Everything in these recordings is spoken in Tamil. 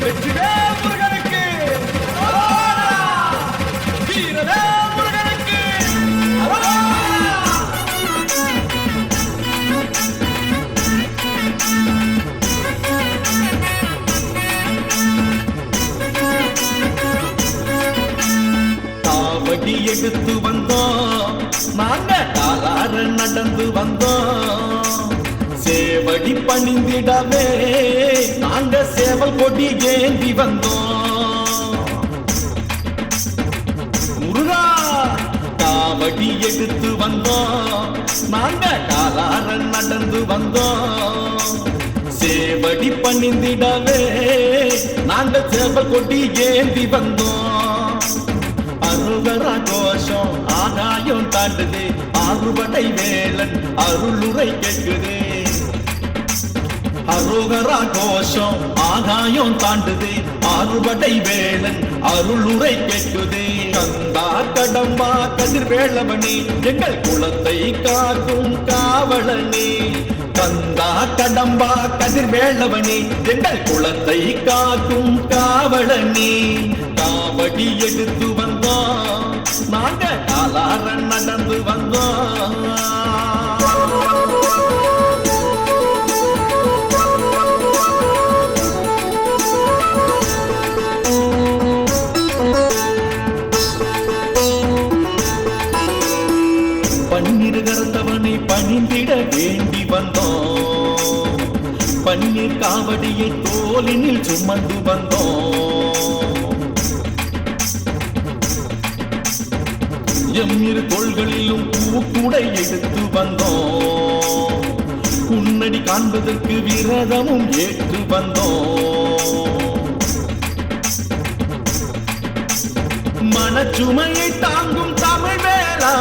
வெற்றிவேல் முருகனுக்கு வீரவேல் முருகனுக்கு காவடி எடுத்து வந்தோம், நாங்க காலார நடந்து வந்தோம். சேவடி பணிந்திடவே நாங்க சேவல் கொடி ஏந்தி வந்தோம். முருகா காவடி எடுத்து வந்தோம், நாங்க காலார நடந்து வந்தோம். சேவடி பணிந்திடவே நாங்க சேவல் கொடி ஏந்தி வந்தோம். அருகரா கோஷம் ஆகாயம் தாண்டுது, ஆறுபடை வேலன் அருளுரை கேட்குது. அருகரா கோஷம் ஆகாயம் தாண்டுது, ஆறுபடை வேலன் அருளுரை கேட்குது. கந்தா கடம்பா கதிர்வேளவனே எங்கள் குலத்தை காக்கும் காவலனே. கந்தா கடம்பா கதிர்வேளவனே எங்கள் குலத்தை காக்கும் காவலனே. காவடி எடுத்து வந்தோம், நாங்க காலார நடந்து வந்தோம். பன்னீர் கரத்தவனை பணிந்திட வேண்டி வந்தோம். பன்னீர் காவடியை தோலினில் சுமந்து வந்தோம். எம்மிரு தோள்களிலும் பூக்குடை எடுத்து வந்தோம். உன்னடி காண்பதற்கு விரதமும் ஏற்று வந்தோம். மனச்சுமையை தாங்கும் தமிழ் வேளா,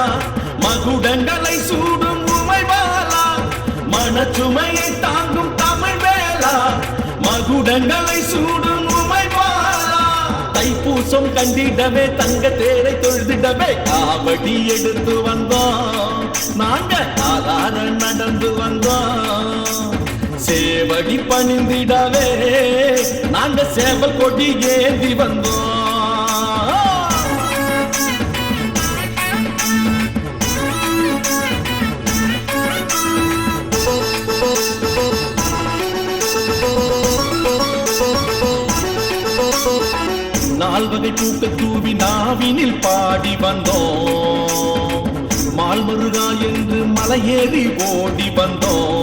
மகுடங்களை சூடும் உமைபாலா. மனச்சுமையை தாங்கும் தமிழ் வேளா, மகுடங்களை சூடும் உமைபாலா. தைப்பூசம் கண்டிடவே தங்க தேரை தொழுதிடவே காவடி எடுத்து வந்தோம், நாங்க காலார நடந்து வந்தோம். சேவடி பணிந்திடவே நாங்க சேவல் கொடி ஏந்தி வந்தோம். நால்வகை பூக்க தூவி நாவினில் பாடி வந்தோம். மால்மருகா என்று மலையேறி ஓடி வந்தோம்.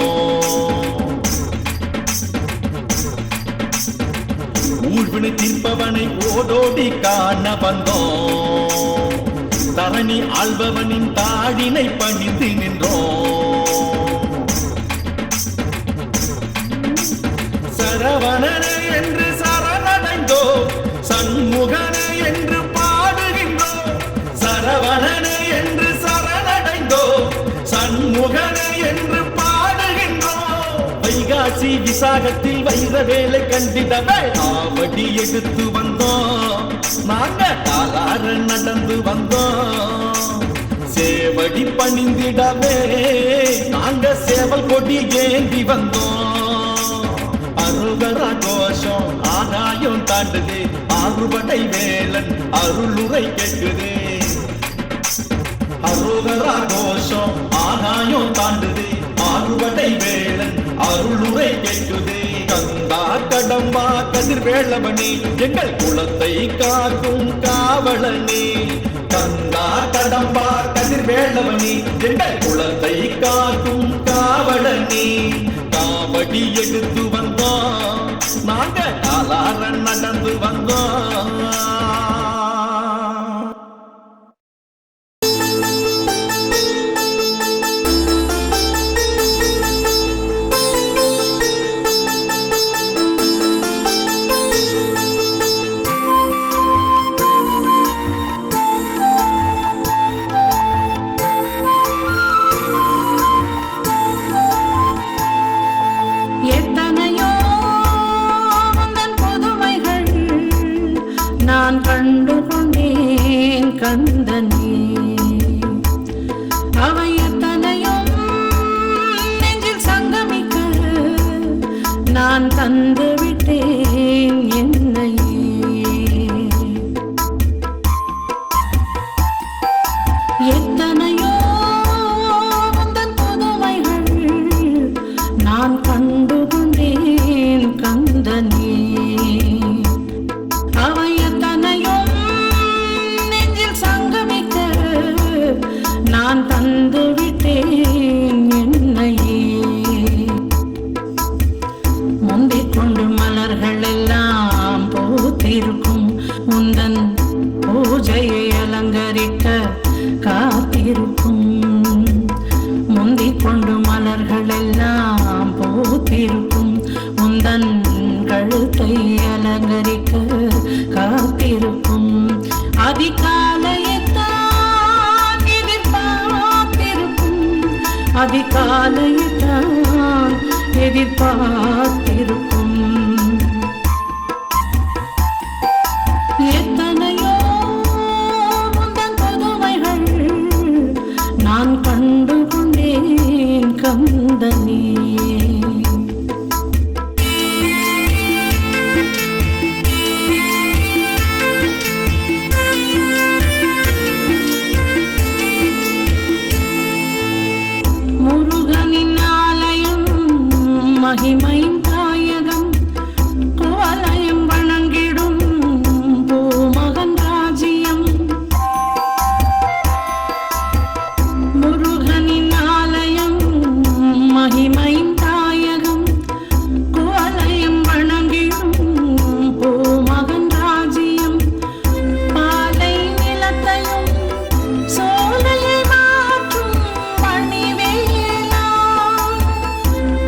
ஊழ்வினை தீர்ப்பவனை ஓடோடி காண வந்தோம். தரணி ஆள்பவனின் தாடினை பணிந்து நின்றோம். சரவணனே என்று சரணடைந்தோம், சண்முகனே என்று பாடுகின்றோம். சரவணனே என்று சரணடைந்தோம், சண்முகனே என்று பாடுகின்றோம். வைகாசி விசாகத்தில் வைர வேலை கண்டிடவே காவடி எடுத்து வந்தோம், நாங்க காலார நடந்து வந்தோம். சேவடி பணிந்திடவே நாங்க சேவல் கொடி ஏந்தி வந்தோம். அருகரா கோஷம் ஆகாயம் தாண்டுது, ஆறுபடை வேலன் அருளுரை கேட்குது. அருகரா கோஷம் ஆகாயம் தாண்டுது, ஆறுபடை வேலன் அருளுரை கேட்குது. கந்தா கடம்பா கதிர்வேளவனே எங்கள் குலத்தை காக்கும் காவலனே. கந்தா கடம்பா கதிர்வேளவனே எங்கள் குலத்தை காக்கும் காவலனே. காவடி எடுத்து வந்தோம், நாங்க காலார நடந்து வந்தோம். நான் கண்டு கொண்டேன் கந்தனே, அவை எத்தனையும் நெஞ்சில் சங்கமிக்க நான் தந்து விட்டேன் என்ன கந்தனே அவையத்தனையும் நெஞ்சில் சங்கமிக்க நான் தந்து விட்டேன் என்னையே. முந்திக் கொண்டு மலர்கள் எல்லாம் பூத்திருக்கும் உந்தன் பூஜையை அலங்கரிக்க காத்திருக்கும். முந்திக் கொண்டு மலர்கள் எல்லாம் பூத்திருக்கும் உந்தன் கழுத்தை அலங்கரிக்க காத்திருக்கும். அதிகாலையைத்தான் எதிர்பார்த்திருக்கும், அதிகாலையைத்தான் எதிர்பார்த்திருக்கும். எத்தனையோ முந்தன் புதுமைகள் நான் கண்டு கொண்டேன் கந்தனே. முருகனின் ஆலயம் மகிமையின் தாயகம், குவலயம் வணங்கிடும் பூமகன் ராஜ்யம். முருகனின் ஆலயம் மகிமையின் தாயகம், குவலயம் வணங்கிடும் பூமகன் ராஜ்யம். பாலை நிலத்தையும் சோலையை மாற்றும் மணிவேலா,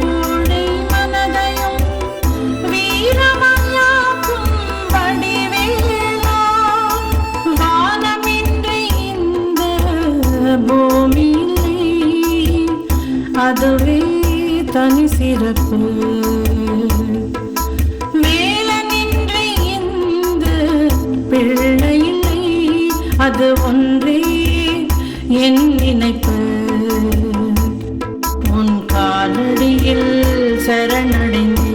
கோடை மனதையும் வீரமயாக்கும் வடிவேலா. வானமின்றி இந்த பூமியிலே அதுவே தனி சிறப்பு. வேலனின்றி இந்த பிள்ளை இல்லை, அது ஒன்றே என் நினைப்பு. உன் காலடியில் சரணடைந்தேன்,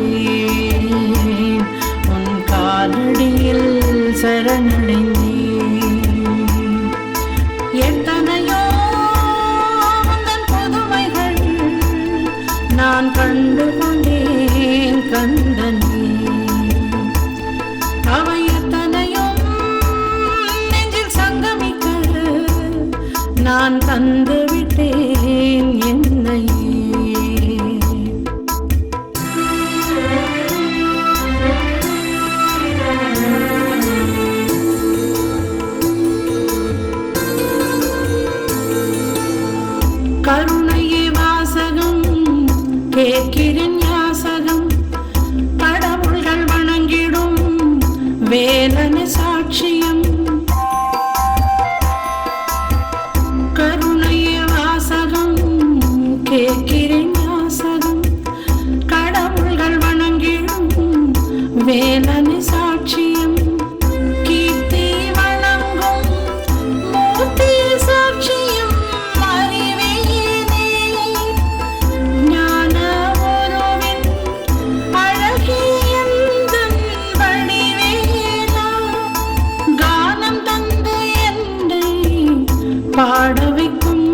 உன் காலடியில் சரணடைந்தேன். எத்தனையோ உந்தன் புதுமைகள் நான் கண்டு கொண்டேன் கந்தனே. அவை எத்தனையும் நெஞ்சில் சங்கமிக்க நான் தந்து விட்டேன் என்னையே. கருணையே வாசகம் கேட்கிறேன் யாசகம், கடவுள்கள் வணங்கிடும் வேலன சாட்சியம். கருணையே வாசகம் கேட்கிறேன் யாசகம், கடவுள்கள் வணங்கிடும் வேலன சாட்சியம். கீர்த்தி வணங்கும் மூர்த்தி சாட்சியம் அறிவேனே. ஞான உருவின் அழகியந்தன் வடிவேலா, கானம் தந்து என்னை பாட வைக்கும்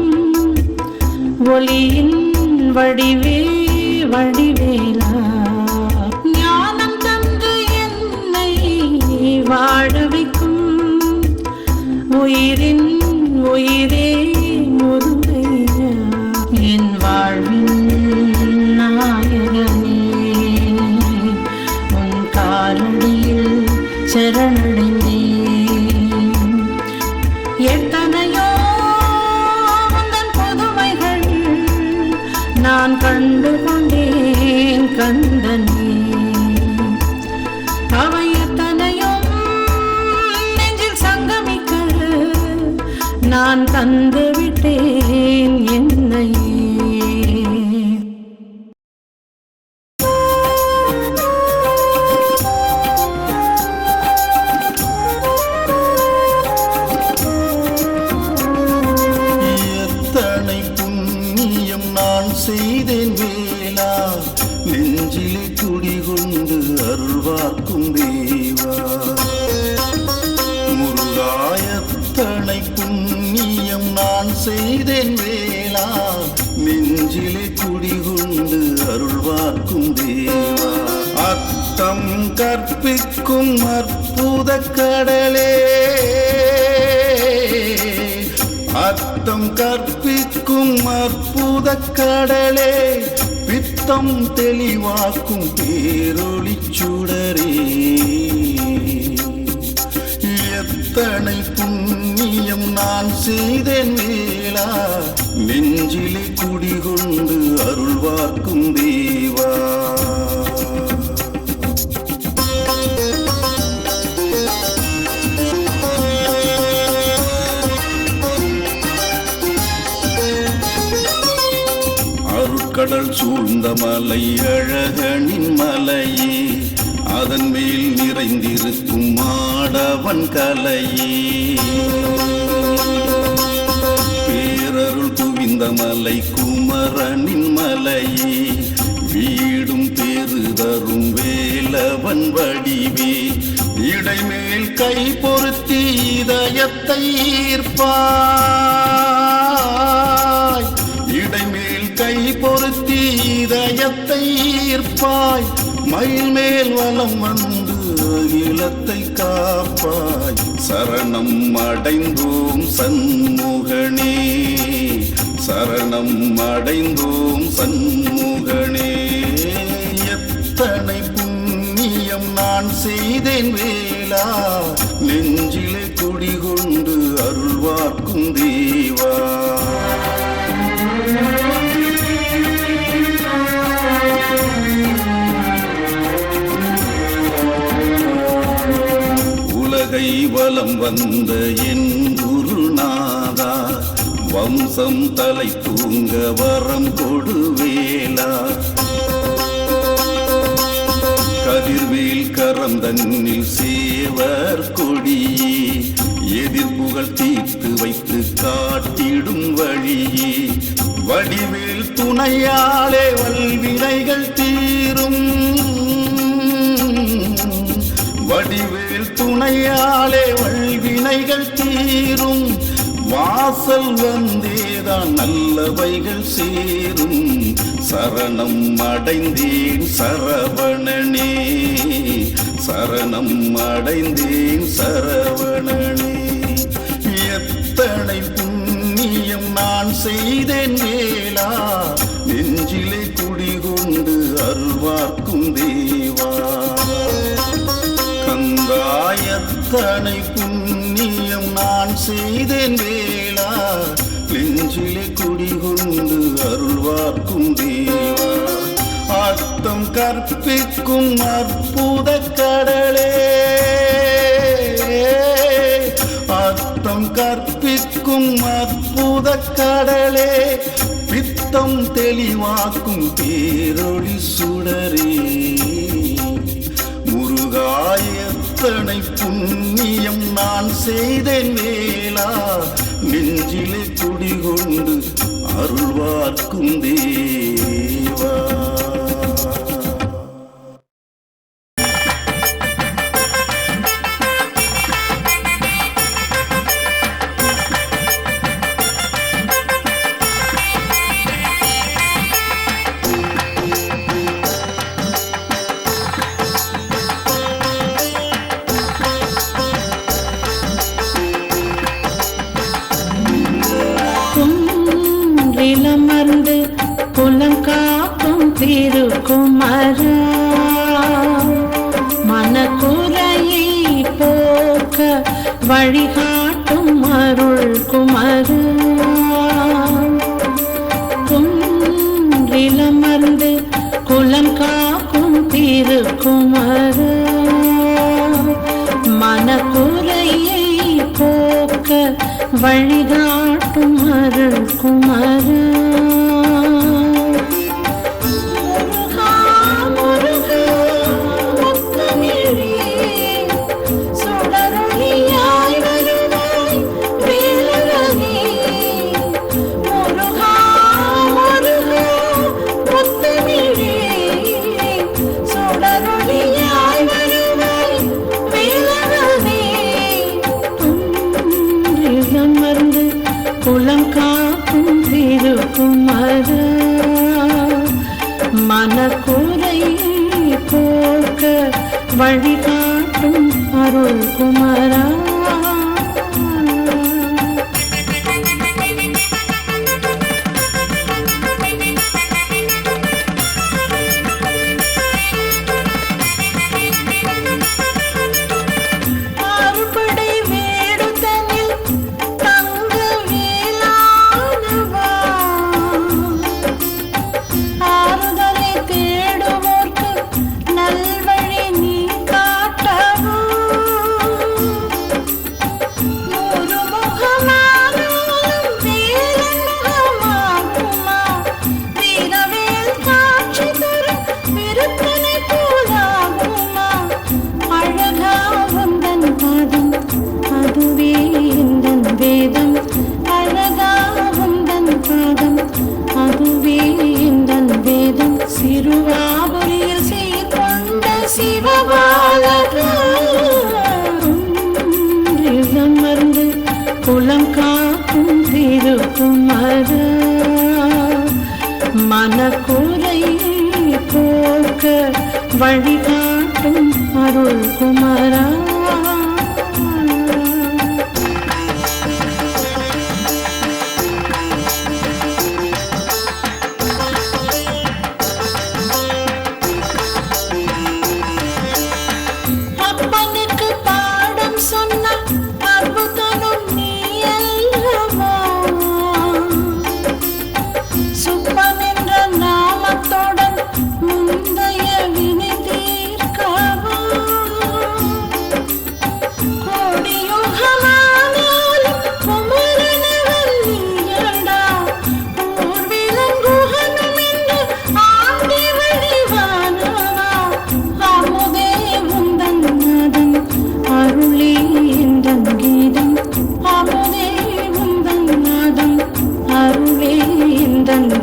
ஒளியின் வடிவே வடிவேலா. ஞானம் தந்து என்னை வாழ வைக்கும் உயிரின் உயிரே முருகையா. என் வாழ்வின் நாயகனே, உன் காலடியில் சரணடைந்தேன். எத்தனையோ உந்தன் புதுமைகள் நான் கண்டு கொண்டேன் கந்தனே. அவை எத்தனையும் நெஞ்சில் சங்கமிக்க நான் தந்து விட்டேன் என்னையே. எத்தனை புண்ணியம் நான் செய்தேன் வேலா, நெஞ்சிலே குடிகொண்டு அருள்வார்க்கும் தேவா. முருகாயத்தனை புண்ணியம் நான் செய்தேன் வேலா, நெஞ்சிலே குடிகொண்டு அருள்வார்க்கும் தேவா. அத்தம் அர்த்தம் கற்பிக்கும் அற்புத கடலே, அர்த்தம் கற்பிக்கும் அற்புத கடலே, பித்தம் தெளிவாக்கும் பேரொளிச் சுடரே. எத்தனை புண்ணியம் நான் செய்தேன் வேளா, நெஞ்சிலே குடிகொண்டு அருள்வார்க்கும் தேவா. அருட்கடல் சூழ்ந்த மலை அழகனின் மலையே, அதன் மேல் நிறைந்திருக்கும் ஆடவன் கலையே. பேரருள் குவிந்த மலை குமரனின் மலையே, வீடும் பேரு தரும் வேலவன் வடிவே. இடைமேல் கை பொருத்தி இதயத்தை ஈர்ப்பாய், இடைமேல் கை பொருத்தி இதயத்தை ஈர்ப்பாய். மயில் மேல் வலம் வந்து அகிலத்தை காப்பாய். சரணம் அடைந்தோம் சண்முகனே, சரணம் அடைந்தோம் சண்முகனே. எத்தனை புண்ணியம் நான் செய்தேன் வேளா, நெஞ்சிலே குடிகொண்டு அருள்வார்க்கும் தேவா. உலகை வலம் வந்த என் குருநாதா, வம்சம் தலை தூங்க வரம் கொடுவேலா. கதிர்வேல் கரம் தன்னில் சேவர் கொடியே, எதிர்ப்புகள் தீர்த்து வைத்து காட்டிடும் வழியே. வடிவேல் துணையாலே வல்வினைகள் தீரும், வடிவேல் துணையாலே வல்வினைகள் தீரும். வாசல் வந்தேதான் நல்லவைகள் சேரும். சரணம் அடைந்தேன் சரவணனே, சரணம் அடைந்தேன் சரவணனே. எத்தனை புண்ணியம் நான் செய்தேன் வேளா, நெஞ்சிலே குடிகொண்டு அருள்வார்க்கும் தேவா. கந்தாயத்தனை புண்ணியம் நான் செய்தேன் வேளா, நெஞ்சிலே குடிகொண்டு அருள்வார்க்கும் தேவா. அர்த்தம் கற்பிக்கும் அற்புத கடலே, அர்த்தம் கற்பிக்கும் அற்புத கடலே, பித்தம் தெளிவாக்கும் பேரொளி சுடரே. முருகாயத்தனை புண்ணியம் நான் செய்தேன் வேளா, நெஞ்சிலே குடிகொண்டு அருள்வார்க்கும் தேவா. குன்றிலமர்ந்து குலங்காக்கும் திருக்குமரா, மனக்குறையை போக்க வழிகாட்டும் அருள் குமரா. குன்றிலமர்ந்து குலங்காக்கும் திருக்குமரா, மனக்குறையை போக்க வழிகாட்டும் அருள் குமரா. குலம் காக்கும் வழிகாட்டும் அருள் குமரா. சிறுவாபுரியில் சீர்கொண்ட சிவபாலகமர்ந்து குலம் காக்கும் திருக்குமர. மனக்குறையை போக்க வழிகாட்டும் அருள் குமரா.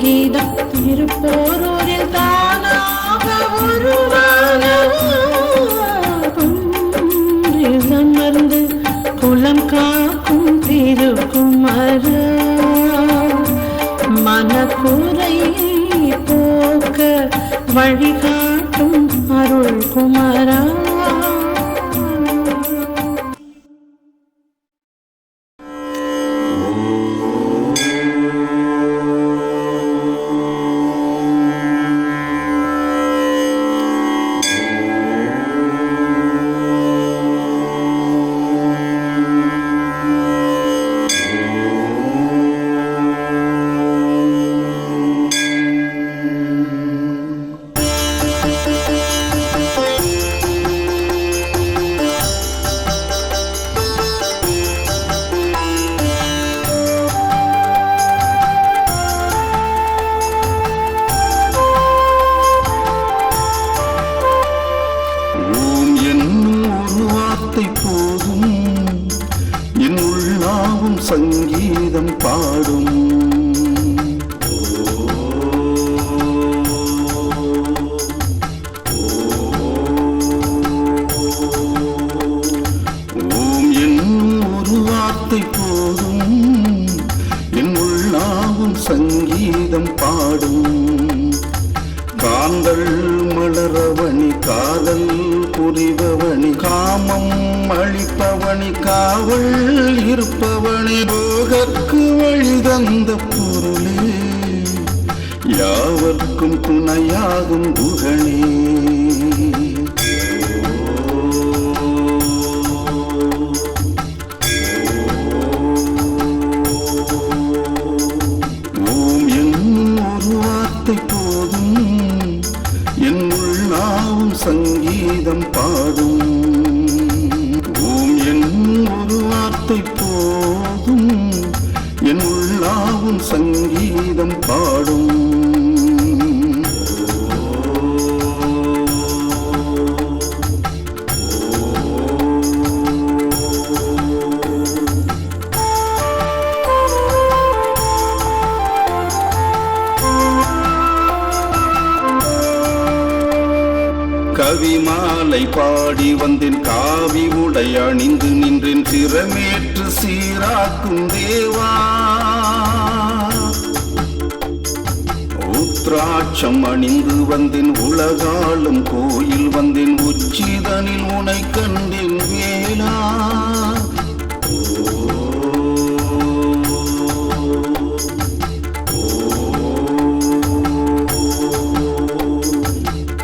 கீதம் திருப்போரூரில் தானாக உருவானமர்ந்து குலம் காக்கும் திருக்குமர. மனக்குறையை போக்க வழிகாட்டும் அருள் குமரா. சங்கீதம் பாடும் ஓம் என்னும் ஒரு வார்த்தை போதும் என் உள்ளாவும் சங்கீதம் பாடும். காந்தள் மலரவணி காதல் புரிபவனி காமம் அளிப்பவனி காவல் இருப்பவனி போகற்கு வழி தந்த பொருளே யாவர்க்கும் துணையாகும் குகனே. ஓம் என்னும் ஒரு வார்த்தை போதும் என் உள்ளாவும் சங்கீதம் பாடும். ஓம் என்னும் ஒரு வார்த்தை போதும் என் உள்ளாவும் சங்கீதம் பாடும். கவி மாலை பாடி வந்தேன் காவி உடை அணிந்து நின்றேன் சிரமேற்று சீராக்கும் தேவா. உத்ராட்சம் அணிந்து வந்தேன் உலகாளும் கோயில் வந்தேன் உச்சிதனில் உனை கண்டேன் வேளா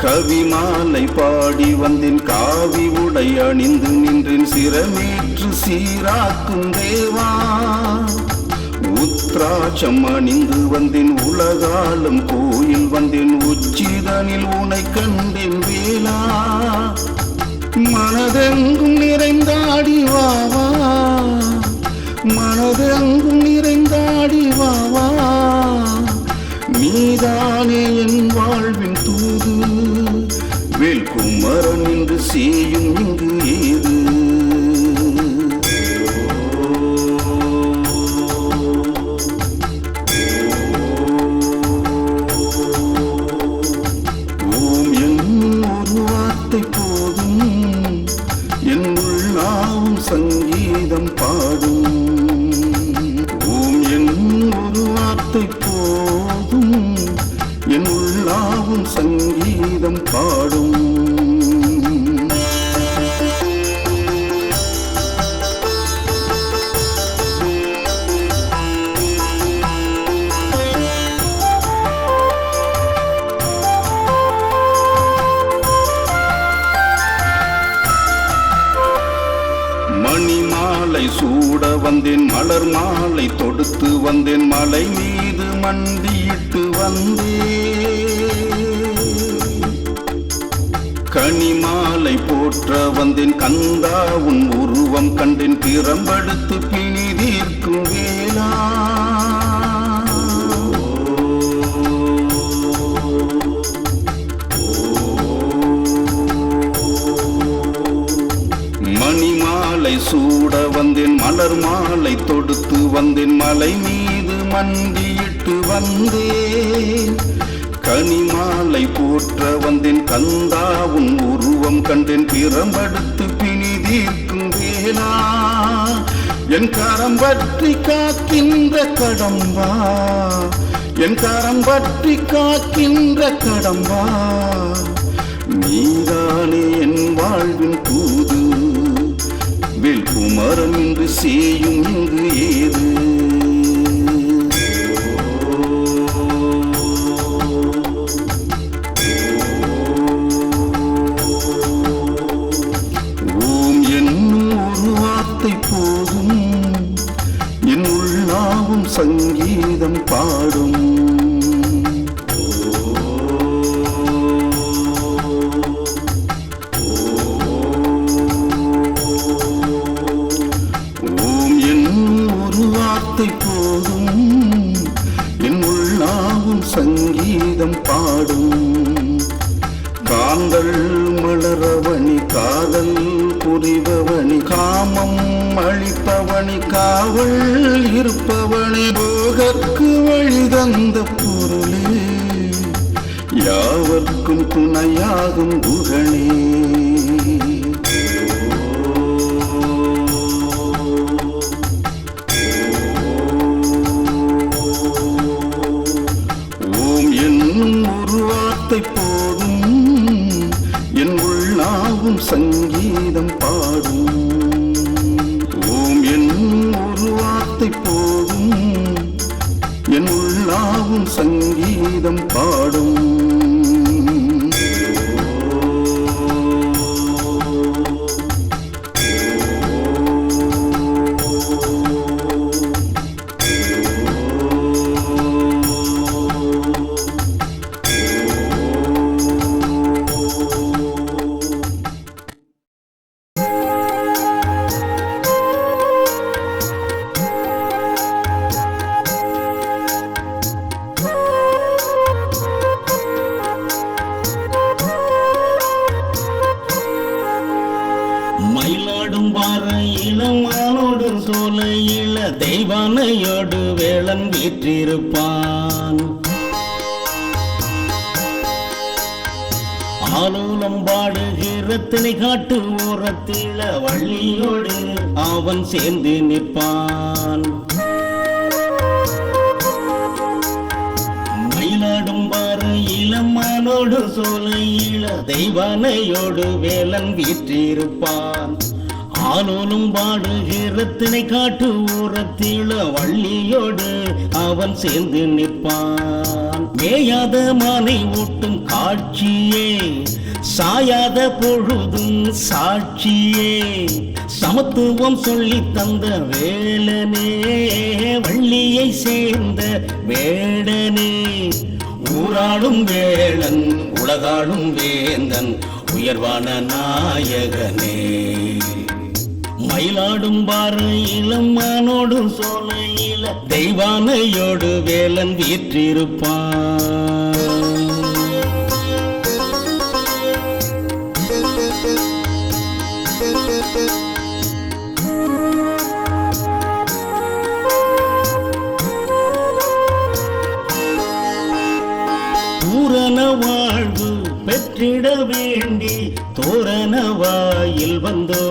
கவிமாலை பாடி வந்தேன் காவி உடை அணிந்து நின்றேன் சிரமேற்று சீராக்கும் தேவா உத்ராட்சம் அணிந்து வந்தேன் உலகாளும் கோயில் வந்தேன் உச்சிதனில் உனை கண்டேன் வேளா மனதெங்கும் நிறைந்தாடி வாவா மனதெங்கும் நிறைந்தாடி வாவா நீதானே என் வாழ்வின் தூது வேல்குமரன் என்று செய்யும் இங்கு ஏது ஓம் என்னும் ஒரு வார்த்தை போதும் என் உள்ளாவும் சங்கீதம் பாடும் ஓம் என்னும் ஒரு வார்த்தை போதும் என் உள்ளாவும் சங்கீதம் பாடும் மணிமாலை சூட வந்தேன் மலர் மாலை தொடுத்து வந்தேன் மலை மீது மண்டியிட்டு வந்தேன் கனிமாலை போற்ற வந்தேன் கந்தா உன் உருவம் கண்டேன் திறம்படுத்து பிணி தீர்க்கும் வேளா மணிமாலை சூட வந்தேன் மலர் மாலை தொடுத்து வந்தேன் மலை மீது மண்டியிட்டு வந்தேன் கனிமாலை போற்ற வந்தேன் கந்தா உன் உருவம் கண்டேன் திறம்படுத்து பிணி தீர்க்கும் வேளா என் கரம் பற்றி காக்கின்ற கடம்பா என் கரம் பற்றி காக்கின்ற கடம்பா நீதானே என் வாழ்வின் தூது வேல்குமரன் என்று செய்யும் இங்கு ஏது ஓம் என்னும் ஒரு வார்த்தை போதும் என் உள்ளாவும் சங்கீதம் பாடும் போதும் என் உள்ளாவும் சங்கீதம் பாடும் காந்தல் மலரவணி காதல் புரிபவனி காமம் அளிப்பவனி காவல் இருப்பவனி போகற்கு வழி தந்த பொருளே யாவர்க்கும் துணையாகும் குகனே போதும் என் உள்ளாவும் சங்கீதம் பாடும் ஓம் என்னும் ஒரு வார்த்தை போதும் என் உள்ளாவும் சங்கீதம் பாடும் இளமானோடு சோலையில தெய்வானையோடு வேளன் வீற்றிருப்பான் ஆலூலம் பாடுகிற திணை காட்டு ஓரத்தில வள்ளியோடு அவன் சேர்ந்து நிற்பான் மயிலாடும் பார மானோடு சோலையில தெய்வானையோடு வேலன் வீற்றிருப்பான். ஆனோலும் பாடுகிறத்தினை காட்டு ஊரத்தில வள்ளியோடு அவன் சேர்ந்து நிற்பான். மேயாத மானை ஊட்டும் காட்சியே சாயாத பொழுதும் சாட்சியே சமத்துவம் சொல்லி தந்த வேலனே வள்ளியை சேர்ந்த வேடனே. ஊராடும் வேளன் உலகாடும் வேந்தன் உயர்வான நாயகனே. மயிலாடும் பாறையிலும் மானோடு சோலையில தெய்வானையோடு வேலன் வீற்றிருப்பான். பூரண வாழ்வு பெற்றிட வேண்டி தோரண வாயில் வந்தோ.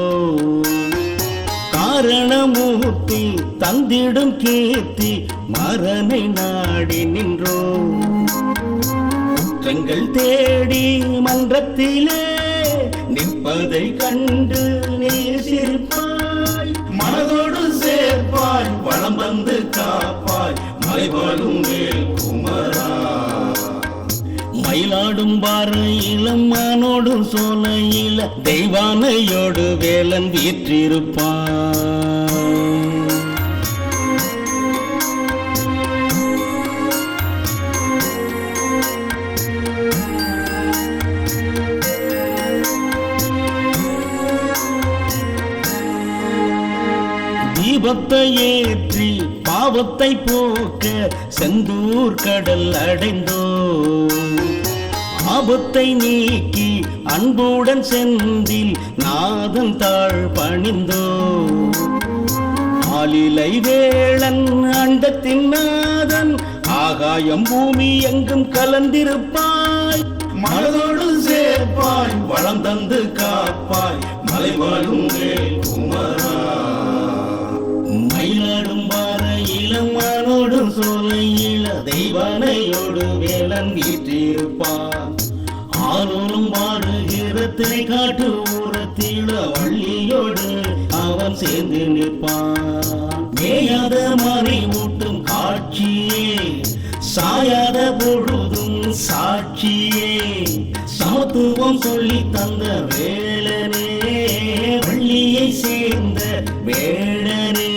காரணமூர்த்தி தந்திடும் கீர்த்தி மரணை நாடி நின்றோ. குற்றங்கள் தேடி மன்றத்திலே நிற்பதை கண்டு நீர் சிரிப்பாய். மனதோடு சேர்ப்பாய் வளம் வந்து காப்பாய் மலைவாழும் வேல் குமரா. மயிலாடும் பாறையிலும் மானோடு சோலையில தெய்வானையோடு வேலன் வீற்றிருப்பான். தீபத்தை ஏற்றி பாவத்தை போக்க செந்தூர் கடல் அடைந்தோ. ஆபத்தை நீக்கி அன்புடன் செந்தில் நாதன் தாழ் பணிந்தோ. ஆலிலை வேளன் அண்டத்தின் நாதன் ஆகாயம் பூமி எங்கும் கலந்திருப்பாய். மனதோடு சேர்ப்பாய் வளம் தந்து காப்பாய் மலைவாழும் வேல் குமரா. மயிலாடும் பாறையிலும் மானோடு சோலையில தெய்வானையோடு வேலன் வீற்றிருப்பான். ஆனோலும் பாடுகிறத்தினை காட்டு ஊரத்தில வள்ளியோடு அவன் சேர்ந்து நிற்பான். மேயாத மானை ஊட்டும் காட்சியே சாயாத பொழுதும் சாட்சியே சமத்துவம் சொல்லி தந்த வேலனே வள்ளியை சேர்ந்த வேடனே.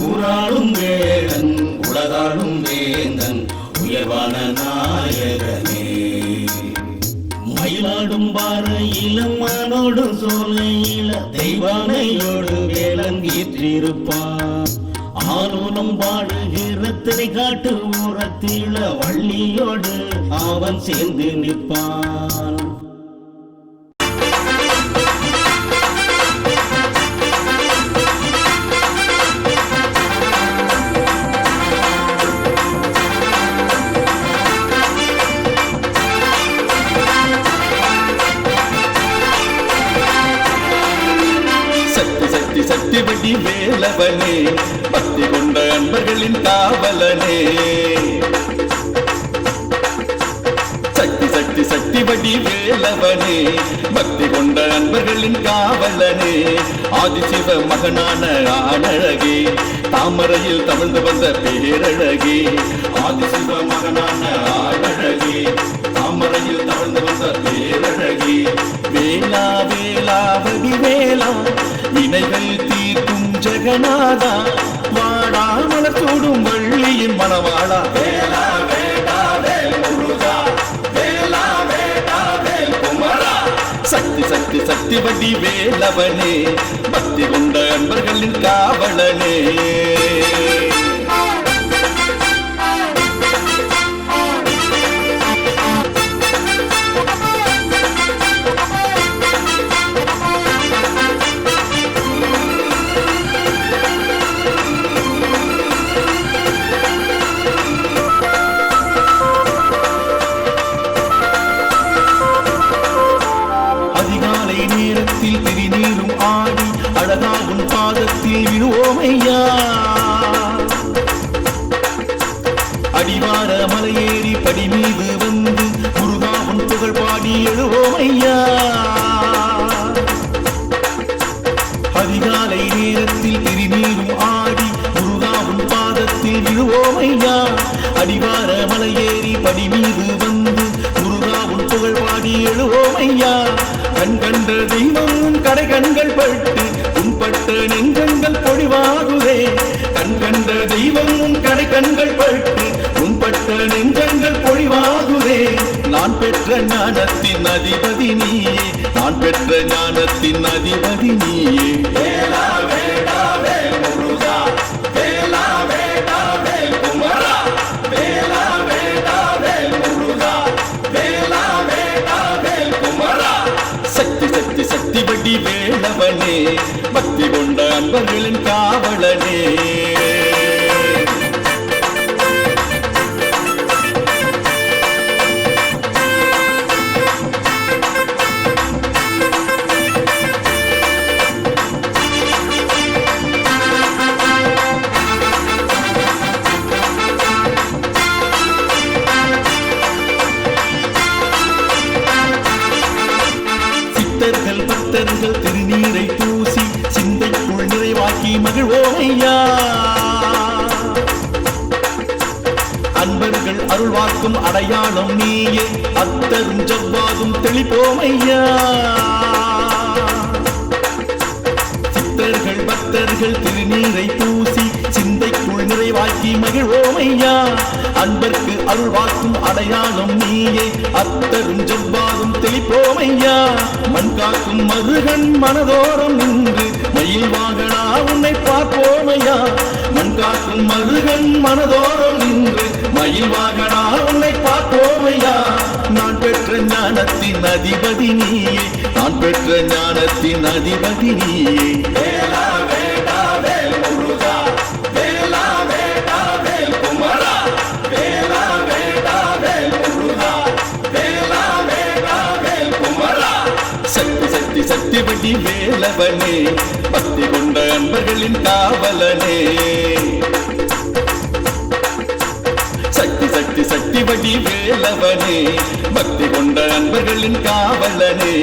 ஊராளும் வேடன் உலகாளும் வேந்தன் உயர்வான நாயகனே. மயிலாடும் பாறையிலும் மானோடு சோலையில தெய்வானையோடு வேலன் வீற்றிருப்பான். ஆனோலும் பாடுகிறத்தினை காட்டு ஊரத்தில வள்ளியோடு அவன் சேர்ந்து நிற்பான். சக்திவடி வேலவனே பக்தி கொண்ட அன்பர்களின் காவலனே. சக்திவடி வேலவனே பக்தி கொண்ட அன்பர்களின் காவலனே. ஆதிசிவ மகனான ஆனழகே தாமரையில் தவழ்ந்து வந்த பேரழகே. ஆதிசிவ மகனான ஆனழகே தாமரையில் தவழ்ந்து வந்த பேரழகே. வேலா வேலாவதி வேலா வினைகள் தீர்க்கும் ஜெகநாதா வாடாமல் கூடும் வள்ளியின் மணவாளா. வேலா வேலா வேல் முருகா வேலா வேலா வேல் குமரா. சக்திவடி வேலவனே பக்தி கொண்ட அன்பர்களின் காவலனே. நேரத்தில் திருநீரும் ஆடி அழகாவும் பாதத்தில் விழுவோமையா. அடிவார மலையேறி படி மீது வந்து முருகாவ பாடி எழுவோம் ஐயா. அதிகாலை நேரத்தில் திருநீரும் ஆடி முருகாவும் பாதத்தில் விழுவோம் ஐயா. அடிவார மலையேறி படி மீது வந்து முருகாவும் புகழ் பாடி எழுவோம் ஐயா. கண் கண்ட தெய்வம் கடை கண்கள் பட்டு உன்பட்ட நெஞ்சங்கள் பொழிவாகுதே. கண் கண்ட தெய்வம் கடை கண்கள் பட்டு உன்பட்ட நெஞ்சங்கள் பொழிவாகுதே. நான் பெற்ற ஞானத்தின் அதிபதி நீயே, நான் பெற்ற ஞானத்தின் அதிபதி நீயே. வேலா வேடா வேல் முருகா, வேலா வேடா வேல் குமரா, வேலா வேடா வேல் முருகா, வேலா வேடா வேல் குமரா. சக்தி சக்தி சக்தி வடி வேளவனே, பக்தி கொண்ட அன்பர்களின் காவலனே. சித்தர்கள் பக்தர்கள் திருநீரை பூசி சிந்தைக்குள் நிறைவாக்கி மகிழ்வோம் ஐயா. அன்பர்கள் அருள்வாக்கும் அடையாளம் நீயே, அத்தரும் ஜவ்வாதும் தெளிப்போம் ஐயா. சித்தர்கள் பக்தர்கள் திருநீரை பூசி சிந்தைக்குள் நிறைவாக்கி மகிழ்வோம் ஐயா. அன்பர்க்கு அருள்வாக்கும் அடையாளம் நீயே, அத்தரும் ஜவ்வாதும் தெளிப்போம் ஐயா. மண் காக்கும் மருகன் மனதோரம் நின்று மயில் வாகனா உன்னை பார்ப்போம் ஐயா. மண் காக்கும் மருகன் மனதோரம் நின்று மயில் வாகனா உன்னை பார்ப்போம் ஐயா. நான் பெற்ற ஞானத்தின் அதிபதி நீயே, நான் பெற்ற ஞானத்தின் அதிபதி நீயே. வேலா வேடா வேல் முருகா, வேலா வேடா வேல் குமரா, வேலா வேடா வேல் முருகா, வேலா வேடா வேல் குமரா. சக்தி சக்தி சக்தி வடி வேலவனே, பக்தி கொண்ட அன்பர்களின் காவலனே. சக்தி சக்தி சக்தி வடி வேலவனே, பக்தி கொண்ட அன்பர்களின் காவலனே.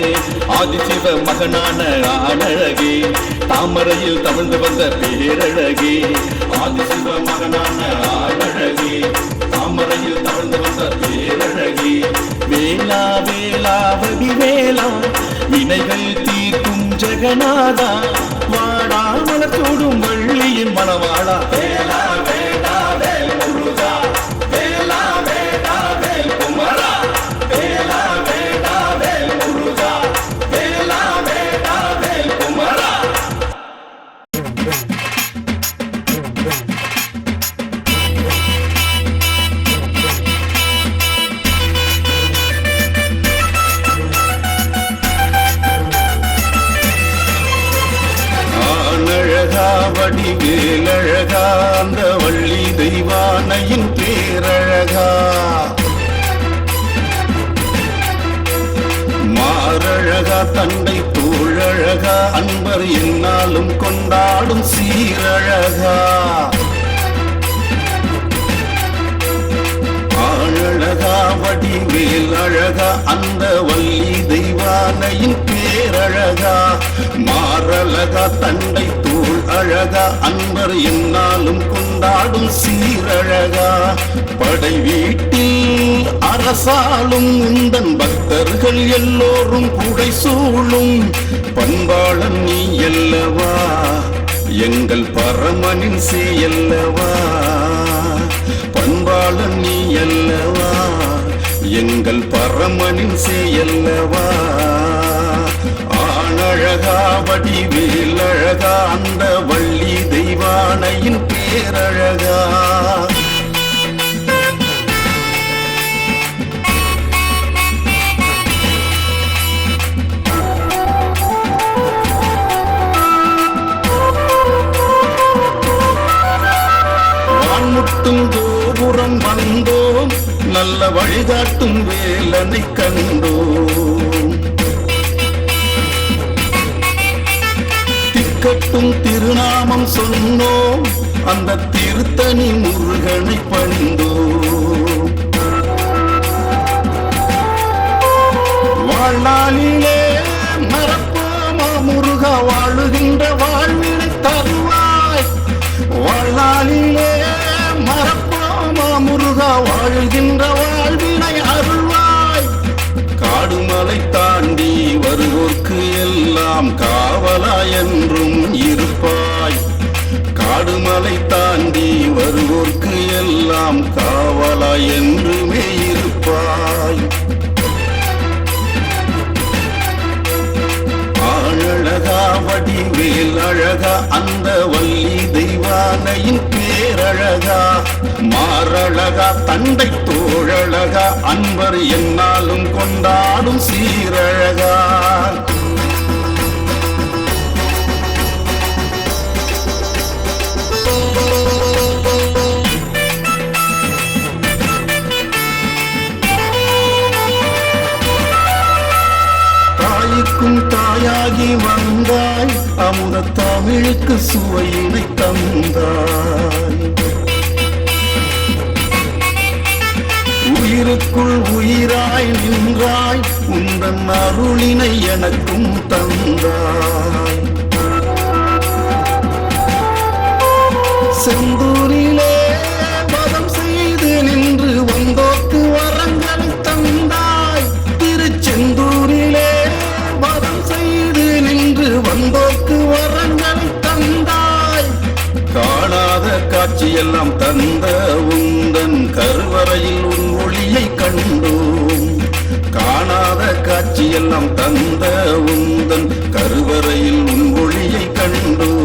ஆதிசிவ மகனான ஆனழகே, தாமரையில் தவழ்ந்து வந்த பேரழகே. ஆதிசிவ மகனான ஆனழகே, தாமரையில் தவழ்ந்து வந்த பேரழகே. வேலா வேலா வடி வேலா, வினைகள் தீர்க்கும் ஜெகநாதா, வாடா மலத்தோடும் வள்ளியின் மணவாளா. வேலா வேடா வேல் முருகா, வேலா வேடா வேல் குமரா, வேலா வேடா வேல் முருகா, வேலா வேடா வேல் குமரா. ஆனழகா வடிவேலழகா, அந்த வள்ளி தெய்வானையின் பேரழகா. மாரழகா தண்டை தோழழகா, அன்பர் என்னாலும் கொண்டாடும் சீரழகா. ஆழழகா வடிவேல் அழகா, அந்த வள்ளி தெய்வானையின் பேரழகா. மாரழகா தண்டை தோள் அழகா, அன்பர் என்னாலும் கொண்டாடும் சீரழகா. படை வீட்டில் அரசாளும் உந்தன் பக்தர்கள் எல்லோரும் புடை சூழும் பண்பாளன் நீ அல்லவா, எங்கள் பரமனின் சேயல்லவா. பண்பாளன் நீ அல்லவா, எங்கள் பரமனின் சேயல்லவா. ஆனழகா வடிவேல் அழகா, அந்த வள்ளி தெய்வானையின் பேரழகா. வான்முட்டும் கோபுரம் வந்தோம், நல்ல வழிகாட்டும் வேலனை கண்டோம். திக்கட்டும் திருநாமம் சொன்னோம், அந்த திருத்தணி முருகனை பணிந்தோம். வாழ்நாளிலே மறப்போமா முருகா வாழுகின்ற வாழ்வினை தருவாய். வாழ்நாளிலே மறப்போமா முருகா வாழுகின்ற வாழ்வினை அருள்வாய். காடுமலை தாண்டி வருவோர்க்கு எல்லாம் காவலாய் என்றும் இருப்பாய். காடுமலை தாண்டி வருவோர்க்கு எல்லாம் காவலாய் என்றுமே இருப்பாய். ஆழகா வடிவேல் அழகா அந்த வள்ளி தெய்வானையின் பேரழகா. மாரழகா தண்டை தோழழகா அன்பர் என்னாலும் கொண்டாடும் சீரழகா. தாய்க்கும் தாயாகி வந்தாய், அமுத தமிழுக்கு சுவையினை தந்தாய். உயிருக்குள் உயிராய் நின்றாய், உந்தன் அருளினை எனக்கும் தந்தாய். செந்தூரிலே வதம் செய்து நின்று வந்தோர்க்கு வரங்களை தந்தாய். திருச்செந்தூரிலே வதம் செய்து நின்று வந்தோர்க்கு வரங்களை தந்தாய். காணாத காட்சியெல்லாம் தந்த உந்தன் கருவறையில் உன் ஒளியை கண்டோம். காணாத காட்சியெல்லாம் தந்த உந்தன் கருவறையில் உன் ஒளியை கண்டோம்.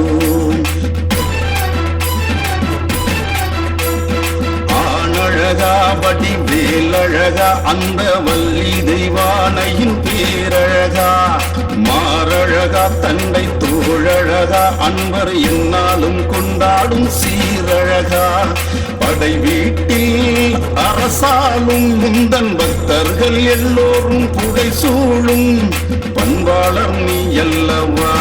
ஆணழகா வடிவேலழகா அந்த வள்ளி தெய்வானையின் பேரழகா. மாரழகா தண்டை தோழழகா அன்பர் என்னாலும் கொண்டாடும் சீரழகா. படை வீட்டில் அரசாலும் முந்தன் பக்தர்கள் எல்லோரும் புகை சூழும் பண்பாளர் நீ அல்லவா,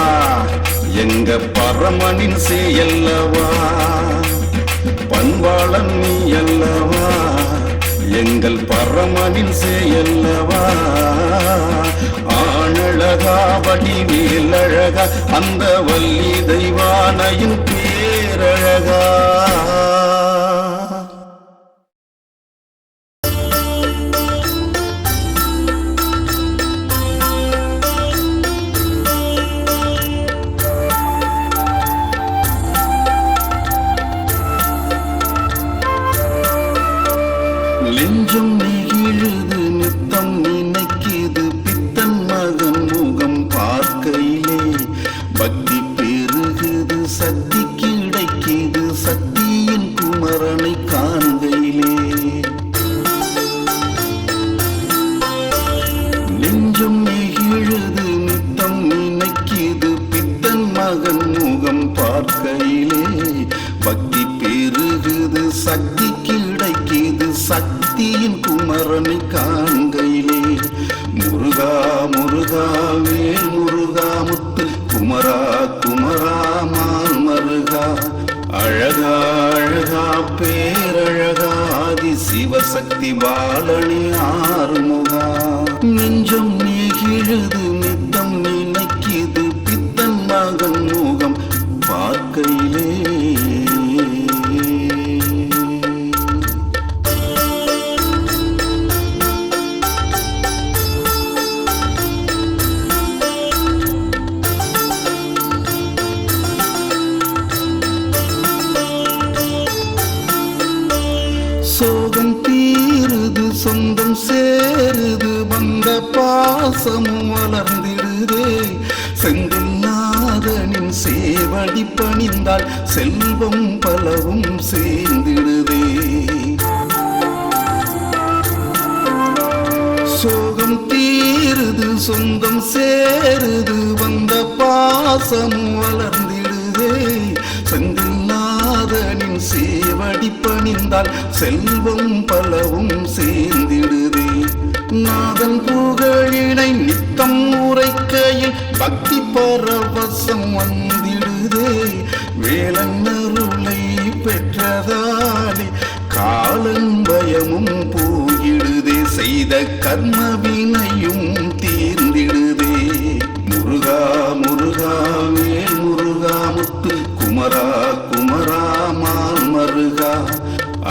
எங்க பரமனின் சேயல்லவா. பண்பாளன் நீ அல்லவா, எங்கள் பரமனின் சேயல்லவா. ஆணழகா வடிவேலழகா அந்த வள்ளி தெய்வானையின் பேரழகா. நெஞ்சம் நெகிழுது நித்தம் நினைக்குது பித்தன் மகன் முகம் பார்க்கையிலே. பக்தி பெருகுது சக்தி கிடைக்குது சக்தியின் குமரனை காண்கையிலே. நெஞ்சம் நெகிழுது நித்தம் நினைக்குது பித்தன் மகன் முகம் பார்க்கையிலே. பக்தி பெருகுது சக்தி கிடைக்குது சக்தியின் குமரனை காண்கையிலே. முருகா முருகா வேல் முருகா முத்து குமரா குமரா மான் மருகா. அழகா அழகா பேரழகா ஆதி சிவசக்தி பாலனி ஆறுமுகா. நெஞ்சம் நெகிழுது நித்தம் நினைக்குது பித்தன் மகன் முகம் பார்க்கையிலே. சோகம் தீருது சொந்தம் சேருது வந்த பாசமும் வளர்ந்திடுதே. செந்தில்நாதனின் சேவடி பணிந்தால் செல்வம் பலவும் சேர்ந்திடுதே. சோகம் தீருது சொந்தம் சேருது வந்த பாசமும் வளர்ந்திடுதே. செந்தில்நாதனின் சேவடி பணிந்தால் செல்வம் பலவும் சேர்ந்திடுதே. நாதன் புகழினை நித்தம் உரைக்கையில் பக்தி பரவசம் வந்திடுதே. வேலன் அருளை பெற்றதாலே காலன் பயமும் போயிடுதே. செய்த கர்ம வினையும் தீ குமரா குமரா மால் மருகா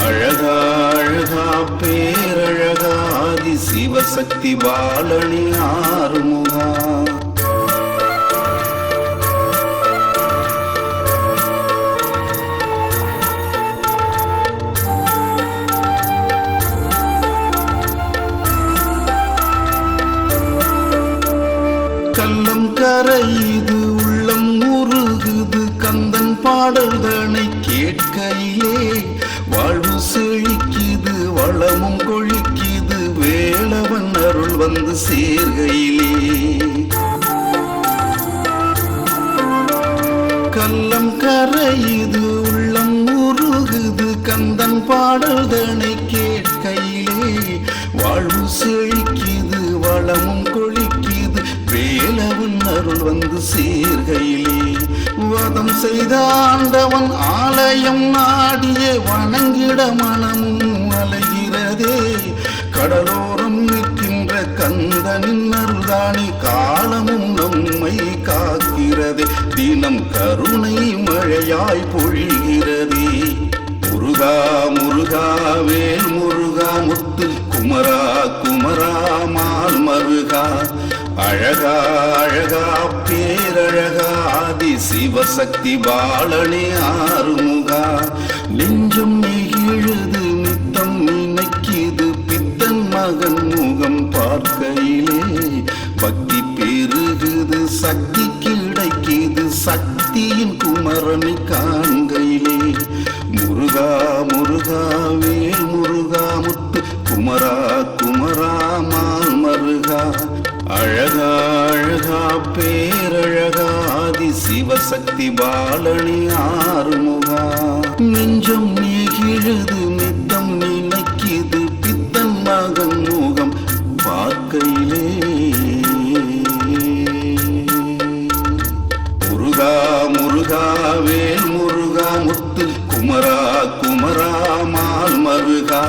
அழகா அழகா பேரழகா ஆதி சிவசக்தி பாலனி ஆறுமுகா கள்ளம் கரையுது உள்ளம் உருகுது கந்தன் பாடல்தனை கேட்கையிலே வாழ்வு செழிக்குது வளமும் கொழிக்குது வேளவன் அருள் வந்து சேர்கையிலே கள்ளம் கரையுது உள்ளம் உருகுது கந்தன் பாடல்தனை கேட்கையிலே வாழ்வு செழிக்குது வளமும் கொழிக்குது வேளவன் அருள் வந்து சேர்கையிலே வதம் செய்த ஆண்டவன் ஆலயம் நாடிய வணங்கிட மனமும் அலைகிறதே கடலோரம் நிற்கின்ற கந்தனின் அருள்தானி காலமும் நம்மை காக்கிறதே தினம் கருணை மழையாய் பொழிகிறதே முருகா முருகா வேல் முருகா முத்து குமரா குமரா மால் மருகா அழகா அழகா பேரழகா ஆதி சிவசக்தி பாலனே ஆறுமுகா நெஞ்சம் நெகிழுது நித்தம் நினைக்குது பித்தன் மகன் முகம் பார்க்கையிலே பக்தி பெருகுது சக்தி கிடைக்குது சக்தியின் குமரனை காண்கையிலே முருகா முருகா வேல் முருகா முத்து குமரா குமரா மால் மருகா அழகா அழகா பேரழகா ஆதி சிவசக்தி பாலனி ஆறுமுகா நெஞ்சம் நெகிழுது நித்தம் நினைக்குது பித்தன் மகன் முகம் பார்க்கையிலே முருகா முருகா வேல் முருகா முத்து குமரா குமரா மால் மருகா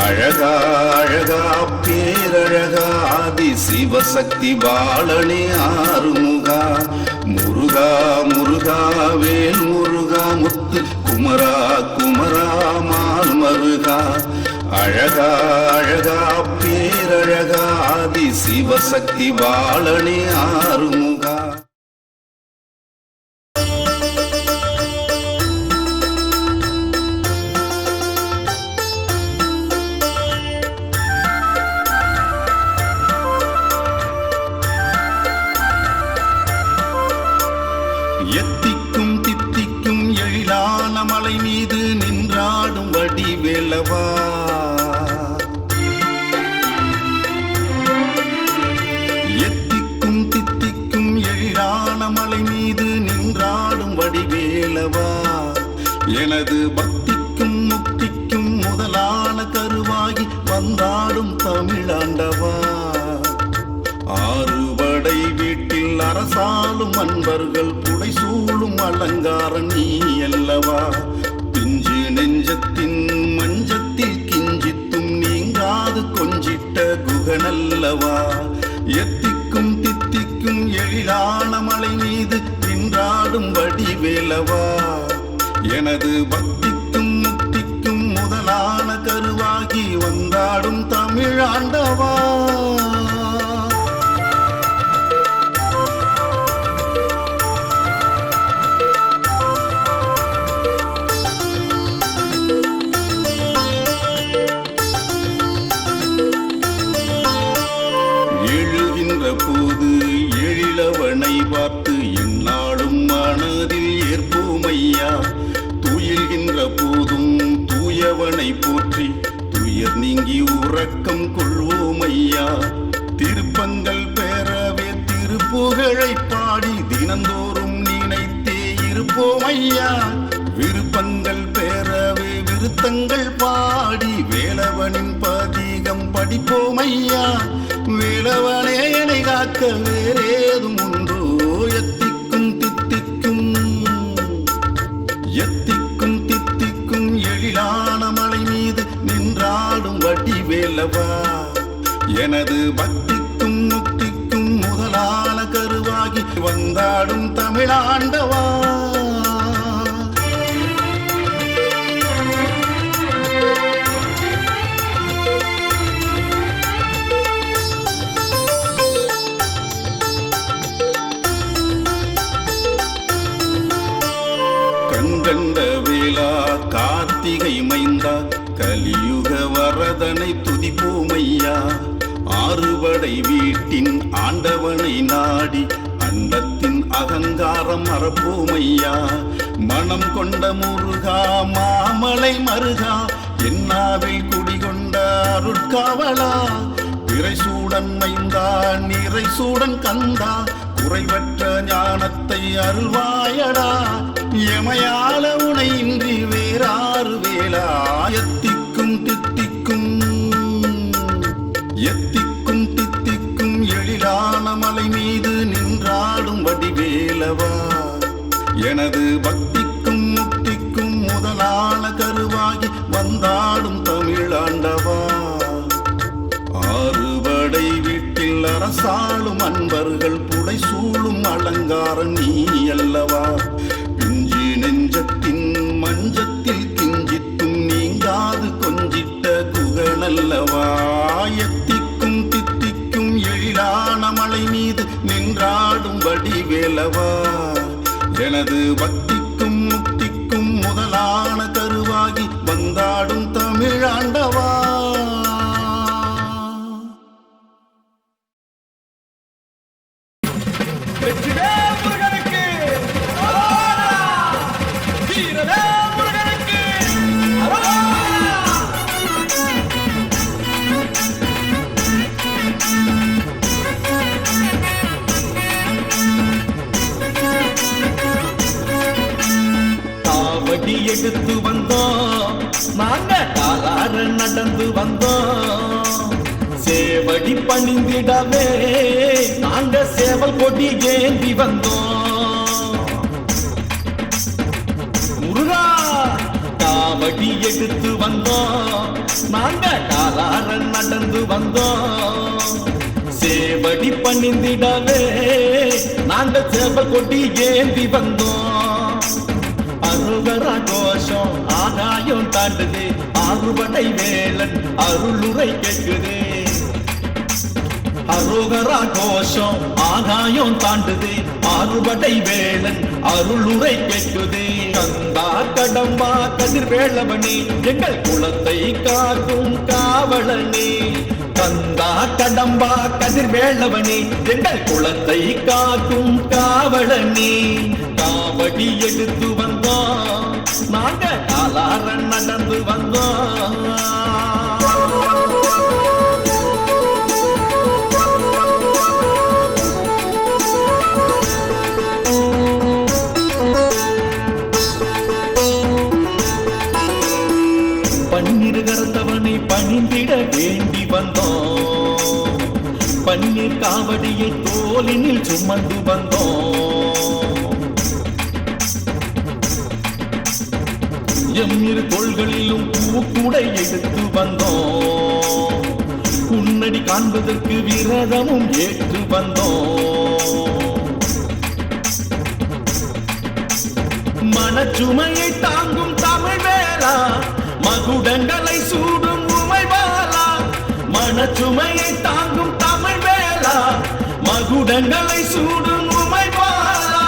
அழகா அழகா பேரழகா ஆதி சிவசக்தி பாலனே ஆறுமுகா முருகா முருகா வேல் முருகா முத்து குமரா குமரா மால் மருகா அழகா அழகா பேரழகா ஆதி சிவசக்தி பாலனே ஆறுமுகா எத்திக்கும் தித்திக்கும் எழிலான மலை மீது நின்றாடும் வடிவேலவா எத்திக்கும் தித்திக்கும் எழிலான மலை மீது நின்றாடும் வடிவேலவா எனது பக்திக்கும் முக்திக்கும் முதலான கருவாகி வந்தாடும் தமிழாண்டவா ஆறுபடை வீட்டில் அரசாலும் அன்பர்கள் புடைசூழும் அலங்காரன் நீ அல்லவா பிஞ்சு நெஞ்சத்தின் மஞ்சத்தில் கிஞ்சித்தும் நீங்காது கொஞ்சிட்ட குகனல்லவா எத்திக்கும் தித்திக்கும் எழிலான மலை மீது நின்றாடும் வடிவேலவா எனது பக்திக்கும் முக்திக்கும் முதலான கருவாகி வந்தாடும் தமிழாண்டவா போது எழிலவனை பார்த்து எந்நாளும் மனதில் ஏற்போமையா துயில்கின்ற போதும் தூயவனை போற்றி துயர் நீங்கி உறக்கம் கொள்வோமையா திருப்பங்கள் பெறவே திருப்புகழை பாடி தினந்தோறும் நினைத்தே இருப்போமையா விருப்பங்கள் பெறவே விருத்தங்கள் பாடி வேலவனின் பதிகம் படிப்போமையா வேலவனே என்னை காக்க வேறேதும் உண்டோ எத்திக்கும் தித்திக்கும் எத்திக்கும் தித்திக்கும் எழிலான மலை மீது நின்றாடும் வடிவேலவா எனது பக்திக்கும் முக்திக்கும் முதலான கருவாகி வந்தாடும் தமிழாண்டவா அறுபடை வீட்டின் ஆண்டவனை நாடி அண்டத்தின் அகங்காரம் மறப்போமையா. மனம் கொண்ட முருகா மாமலை மருகா என்னாவில் குடிகொண்ட அருட்காவலா. திரைசூடன் மைந்தா நிறைசூடன் கந்தா குறைவற்ற ஞானத்தை அருள்வாயடா. எமையால உனை இன்றி வேறாறு வேலா. எத்திக்கும் தித்திக்கும் எத்திக்கும் தித்திக்கும் எழிலான மலை மீது நின்றாடும் வடிவேலவா. எனது பக்திக்கும் முக்திக்கும் முதலான கருவாகி வந்தாடும் தமிழாண்டவா. ஆறுபடை வீட்டில் அரசாளும் அன்பர்கள் புடை சூழும் அலங்காரம் நீ அல்லவா. பிஞ்சு நெஞ்சத்தின் மஞ்சத்தில் கிஞ்சித்தும் நீங்காது கொஞ்சிட்ட குகனல்லவா. எத்திக்கும் தித்திக்கும் எழிலான மலை மீது நின்றாடும் வடிவேலவா. எனது பக்திக்கும் முக்திக்கும் முதலான கருவாகி வந்தாடும் தமிழாண்டவா. எடுத்து வந்தோம் நாங்க காலார நடந்து வந்தோம். சேவடி பணிந்திடவே நாங்க சேவல் கொடி ஏந்தி வந்தோம். முருகா காவடி எடுத்து வந்தோம் நாங்க காலார நடந்து வந்தோம். சேவடி பணிந்திடவே நாங்க சேவல் கொடி ஏந்தி வந்தோம். அருவரா கோஷம் ஆகாயம் தாண்டுது ஆறுபடை வேலன் அருளுரை கேட்குது. அருவரா கோஷம் ஆகாயம் தாண்டுது ஆறுபடை வேலன் அருளுரை கேட்குது. கந்தா கடம்பா கதிர் வேளவனே எங்கள் குலத்தை காக்கும் காவலனே. கந்தா கடம்பா கதிர் வேளவனே எங்கள் குலத்தை காக்கும் காவலனே. காவடி எடுத்து வந்தோம் நாங்க காலார நடந்து வந்தோம். பன்னீர் கறந்தவனை பணிந்திட வேண்டி வந்தோம். பன்னீர் காவடியை தோலினில் சுமந்து வந்தோம். எம்மிரு தோள்களிலும் பூக்கூடை எடுத்து வந்தோம். உன்னடி காண்பதற்கு விரதமும் ஏற்று வந்தோம். மனச்சுமையை தாங்கும் தமிழ் வேளா மகுடங்களை சூடும் உமைவாலா. மனச்சுமையை தாங்கும் தமிழ் வேளா மகுடங்களை சூடும் உமைவாலா.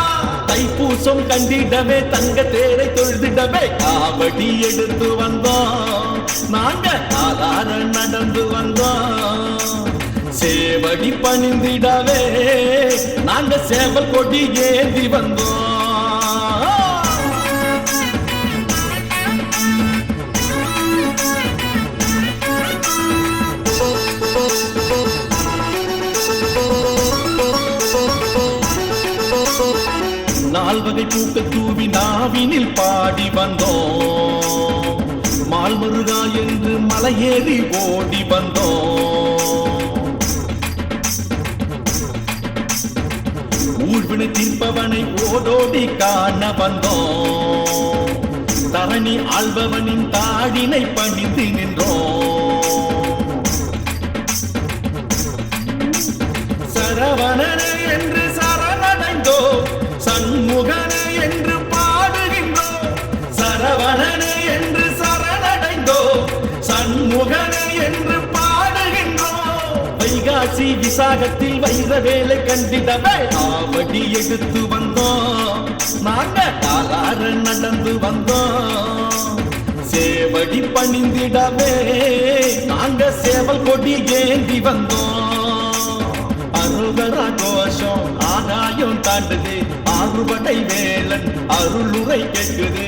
தைப்பூசம் கண்டிடவே தங்க தேரை தொழுதிடவே காவடி எடுத்து வந்தோம் நாங்க காலார நடந்து வந்தோம். சேவடி பணிந்திடவே நாங்க சேவல் கொடி ஏந்தி வந்தோம். நால்வகை பூக்க தூவி நாவினில் பாடி வந்தோம். மால்மருகா என்று மலையேறி ஓடி வந்தோம். ஊழ்வினை தீர்ப்பவனை ஓடோடி காண வந்தோம். தரணி ஆள்பவனின் தாடினை பணிந்து நின்றோம். சரவணனே என்று சரணடைந்தோம். சண்முகனே என்று பாடுகின்றோம். சரவணனே என்று சரணடைந்தோம். சண்முகனே என்று பாடுகின்றோம். வைகாசி விசாகத்தில் வைர வேலை கண்டிடவே காவடி எடுத்து வந்தோம் நாங்க காலார நடந்து வந்தோம். சேவடி பணிந்திடவே நாங்க சேவல் கொடி ஏந்தி வந்தோம். அரோகரா கோஷம் ஆகாயம் தாண்டுது ஆறுபடை வேலன் அருளுரை கேட்குது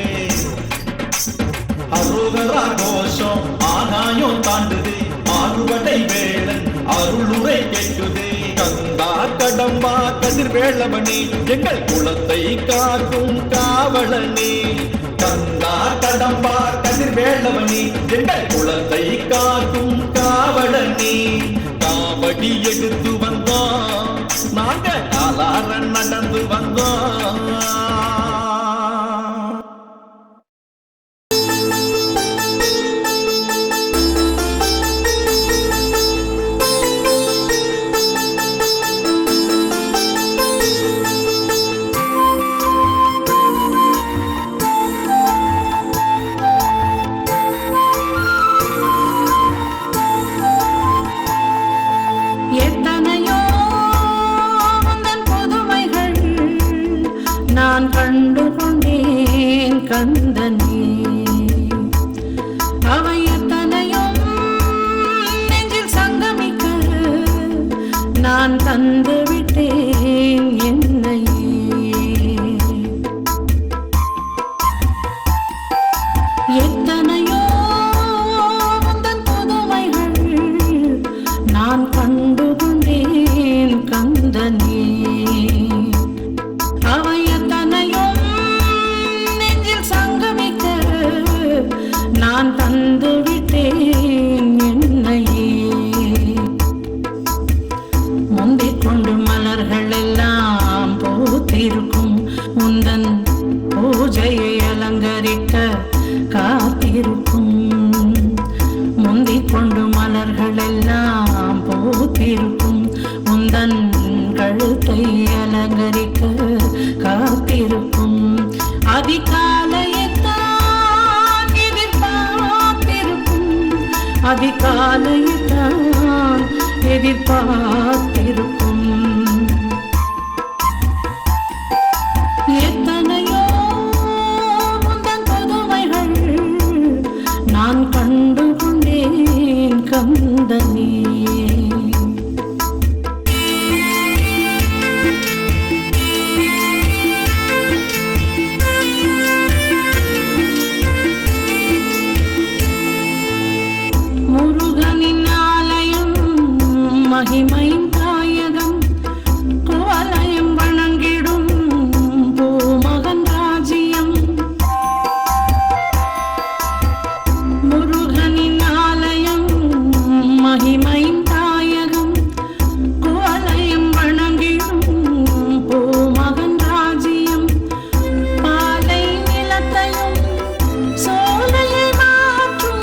அரோகரா கோஷம் ஆகாயம் தாண்டுது ஆறுபடை வேலன் அருளுரை கேட்குது கந்தா கடம்பா கதிர் வேளவனே எங்கள் குலத்தை காக்கும் காவலனே கந்தா கடம்பா கதிர் வேளவனே எங்கள் குலத்தை காக்கும் காவலனே காவடி எடுத்து வந்தோம் நாங்க காலார நடந்து வந்தோம் நான் கண்டு கொண்டேன் கந்தனே அவை எத்தனையும் நெஞ்சில் சங்கமிக்க நான் தந்து விட்டேன் என்னையே எத்தனையோ உந்தன் புதுமைகள் நான் கண்டு கொண்டேன் கந்தனே நான் தந்து விட்டேன் என்னையே முந்திக் கொண்டு மலர்கள் எல்லாம் பூத்திருக்கும் உந்தன் பூஜையை அலங்கரிக்க காத்திருக்கும் முந்திக் கொண்டு மலர்கள் எல்லாம் பூத்திருக்கும் உந்தன் கழுத்தை அலங்கரிக்க காத்திருக்கும் அதிகாலையில்தான் எதிர்பார்த்திருக்கும் எத்தனையோ உந்தன் புதுமைகள் நான் கண்டு கொண்டேன் கந்தனே முருகனின் ஆலயம் மகிமையின் தாயகம் குவலயம் வணங்கிடும் பூமகன் ராஜ்யம் முருகனின் ஆலயம் மகிமையின் தாயகம் குவலயம் வணங்கிடும் பூமகன் ராஜ்யம் பாலை நிலத்தையும் சோலையை மாற்றும்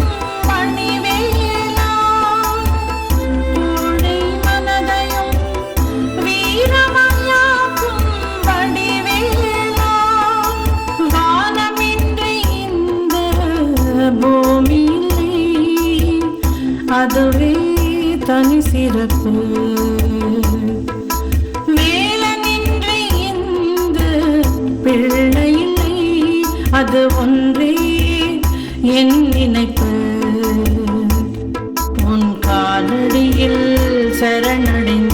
அதுவே தனி சிறப்பு வேலனின்றி இந்த பிள்ளை இல்லை அது ஒன்றே என் நினைப்பு உன் காலடியில் சரணடைந்தேன்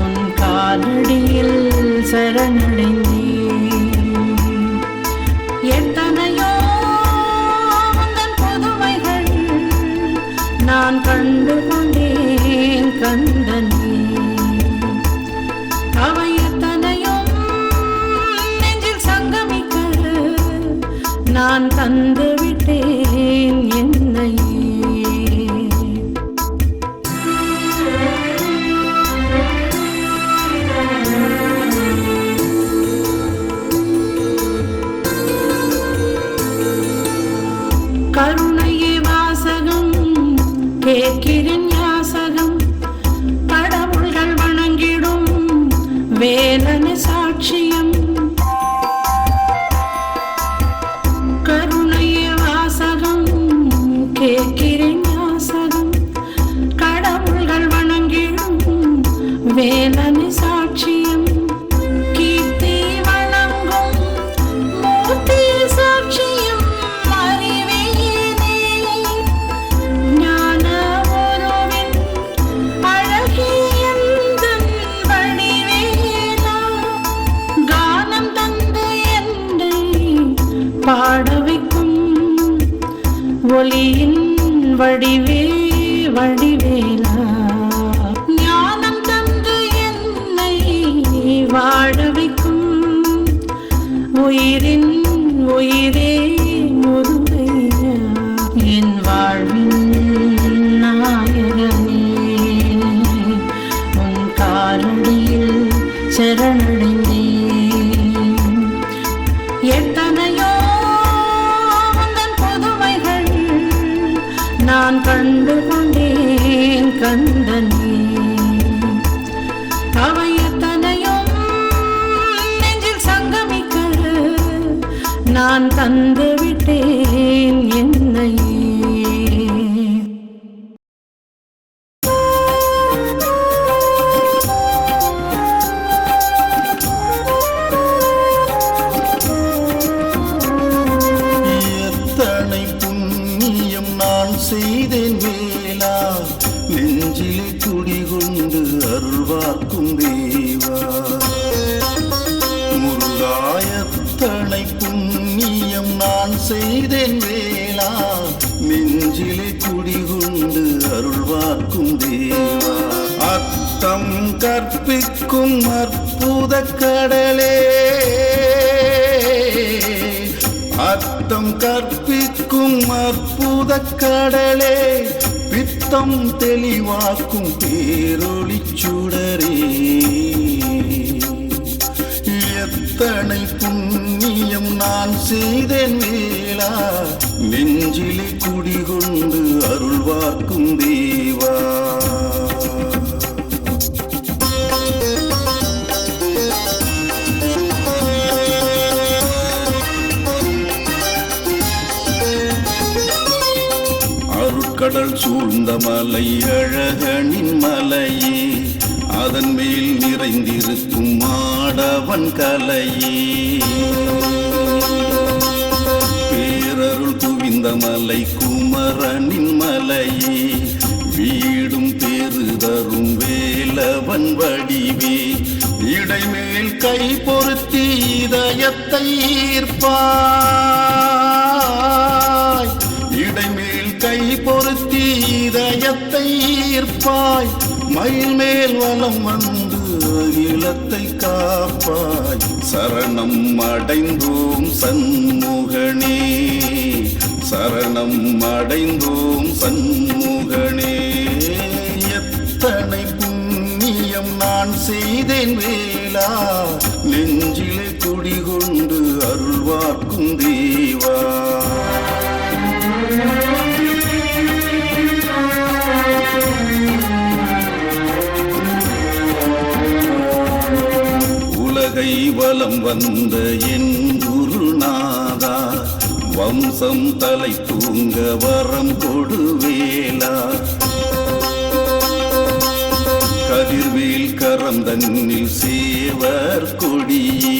உன் காலடியில் சரணடைந்தேன் எத்தனையோ நான் கண்டு கொண்டேன் கந்தனே அவை எத்தனையும் நெஞ்சில் சங்கமிக்க நான் தந்து விட்டேன் என்னையே கருணையே வாசகம் கேட்கிறேன் யாசகம் கடவுள்கள் வணங்கிடும் வேலன சாட்சியம் கருணையே பாட வைக்கும் ஒளியின் வடிவே வடிவேலா. ஞானம் தந்து என்னை வாழ வைக்கும் உயிரின் உயிரே முருகையா. என் வாழ்வின் நாயகனே, உன் காலடியில் சரணடைந்தேன். எத்தனையோ உந்தன் புதுமைகள் நான் கண்டு கொண்டேன் கந்தனே. அவை எத்தனையும் நெஞ்சில் சங்கமிக்க நான் தந்து விட்டேன் என்னையே. எத்தனை புண்ணியம் நான் செய்தேன் வேளா, நெஞ்சிலே குடிகொண்டு அருள்வார்க்கும் தேவா. முருகாயத்தனை புண்ணியம் நான் செய்தேன் வேளா, நெஞ்சிலே குடிகொண்டு அருள்வார்க்கும் தேவா. அத்தம் கற்பிக்கும் அற்புத கடலே, அர்த்தம் கற்பிக்கும் அற்புத கடலே, பித்தம் தெளிவாக்கும் பேரொளி சுடரே. எத்தனை புண்ணியம் நான் செய்தேன் வேளா, நெஞ்சிலே குடிகொண்டு அருள்வார்க்கும் தேவா. கடல் சூழ்ந்த மலை அழகனின் மலையே, அதன் மேல் நிறைந்திருக்கும் மாடவன் கலையே. பேரருள் குவிந்த மலை குமரனின் மலையே, வீடும் பேரு தரும் வேலவன் வடிவே. இடைமேல் கை பொருத்தி இதயத்தை ஈர்ப்பாய், இடைமேல் கை பொருத்தி இதயத்தை ஈர்ப்பாய். மயில் மேல் வலம் வந்து அகிலத்தை காப்பாய். சரணம் அடைந்தோம் சண்முகனே, சரணம் அடைந்தோம் சண்முகனே. எத்தனை புண்ணியம் நான் செய்தேன் வேளா, நெஞ்சிலே குடிகொண்டு அருள்வார்க்கும் தேவா. உலகை வலம் வந்த என் குருநாதா, வம்சம் தலை தூங்க வரம் கொடுவேலா. கதிர்வேல் கரம் தன்னில் சேவர் கொடியே,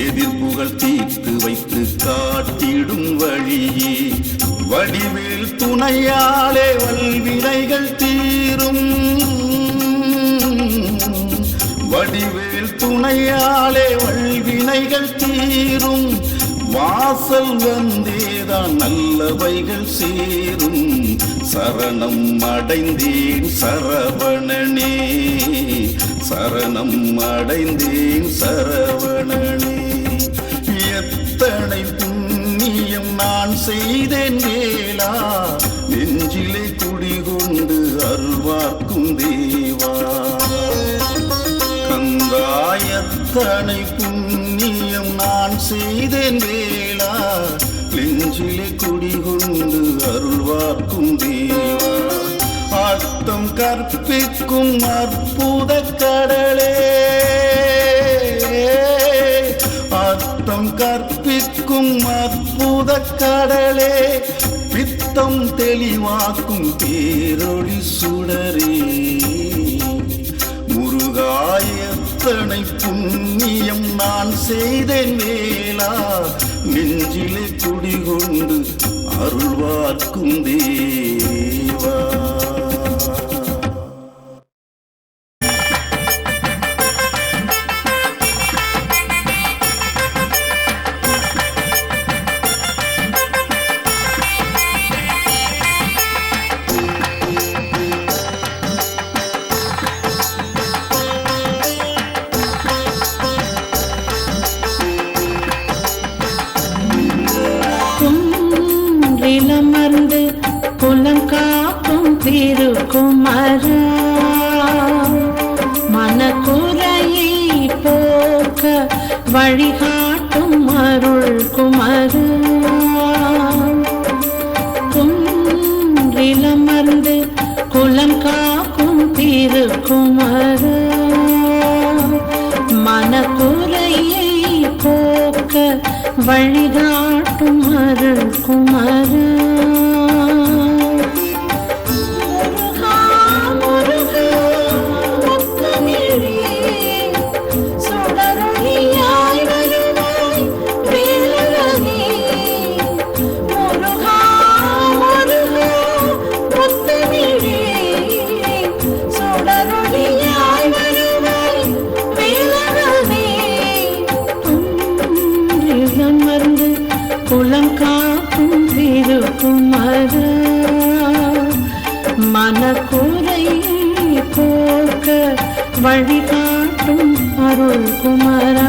எதிர்ப்புகள் தீர்த்து வைத்து காட்டிடும் வழியே. வடிவேல் துணையாலே வல்வினைகள் தீரும், வடிவேல் துணையாலே வல்வினைகள் தீரும். வாசல் வந்தேதான் நல்லவைகள் சேரும். சரணம் அடைந்தேன் சரவணனே, சரணம் அடைந்தேன் சரவணனே. எத்தனை புண்ணியம் நான் செய்தேன் வேளா, நெஞ்சிலே குடிகொண்டு அருள்வார்க்கும் தேவா. கந்தாயத்தனை புண்ணியம் நான் செய்தேன் வேளா, நெஞ்சிலே குடிகொண்டு அருள்வார்க்கும் தேவா. அர்த்தம் கற்பிக்கும் அற்புத கடலே, அர்த்தம் கற்பிக்கும் அற்புத கடலே, பித்தம் தெளிவாக்கும் பேரொளி சுடரே. முருகாயத்தனை புண்ணியம் நான் செய்தேன் வேளா, நெஞ்சிலே குடிகொண்டு அருள்வார்க்கும் தேவா. வழிகாட்டும் அருள் குமரா. குன்றிலமர்ந்து குலம் காக்கும் திருக்குமரா. மனக்குறையை போக்க வழிகாட்டும் அருள் குமரா. குலம் காக்கும் திருக்குமரா. மனக்குறையை போக்க வழிகாட்டும் அருள் குமரா.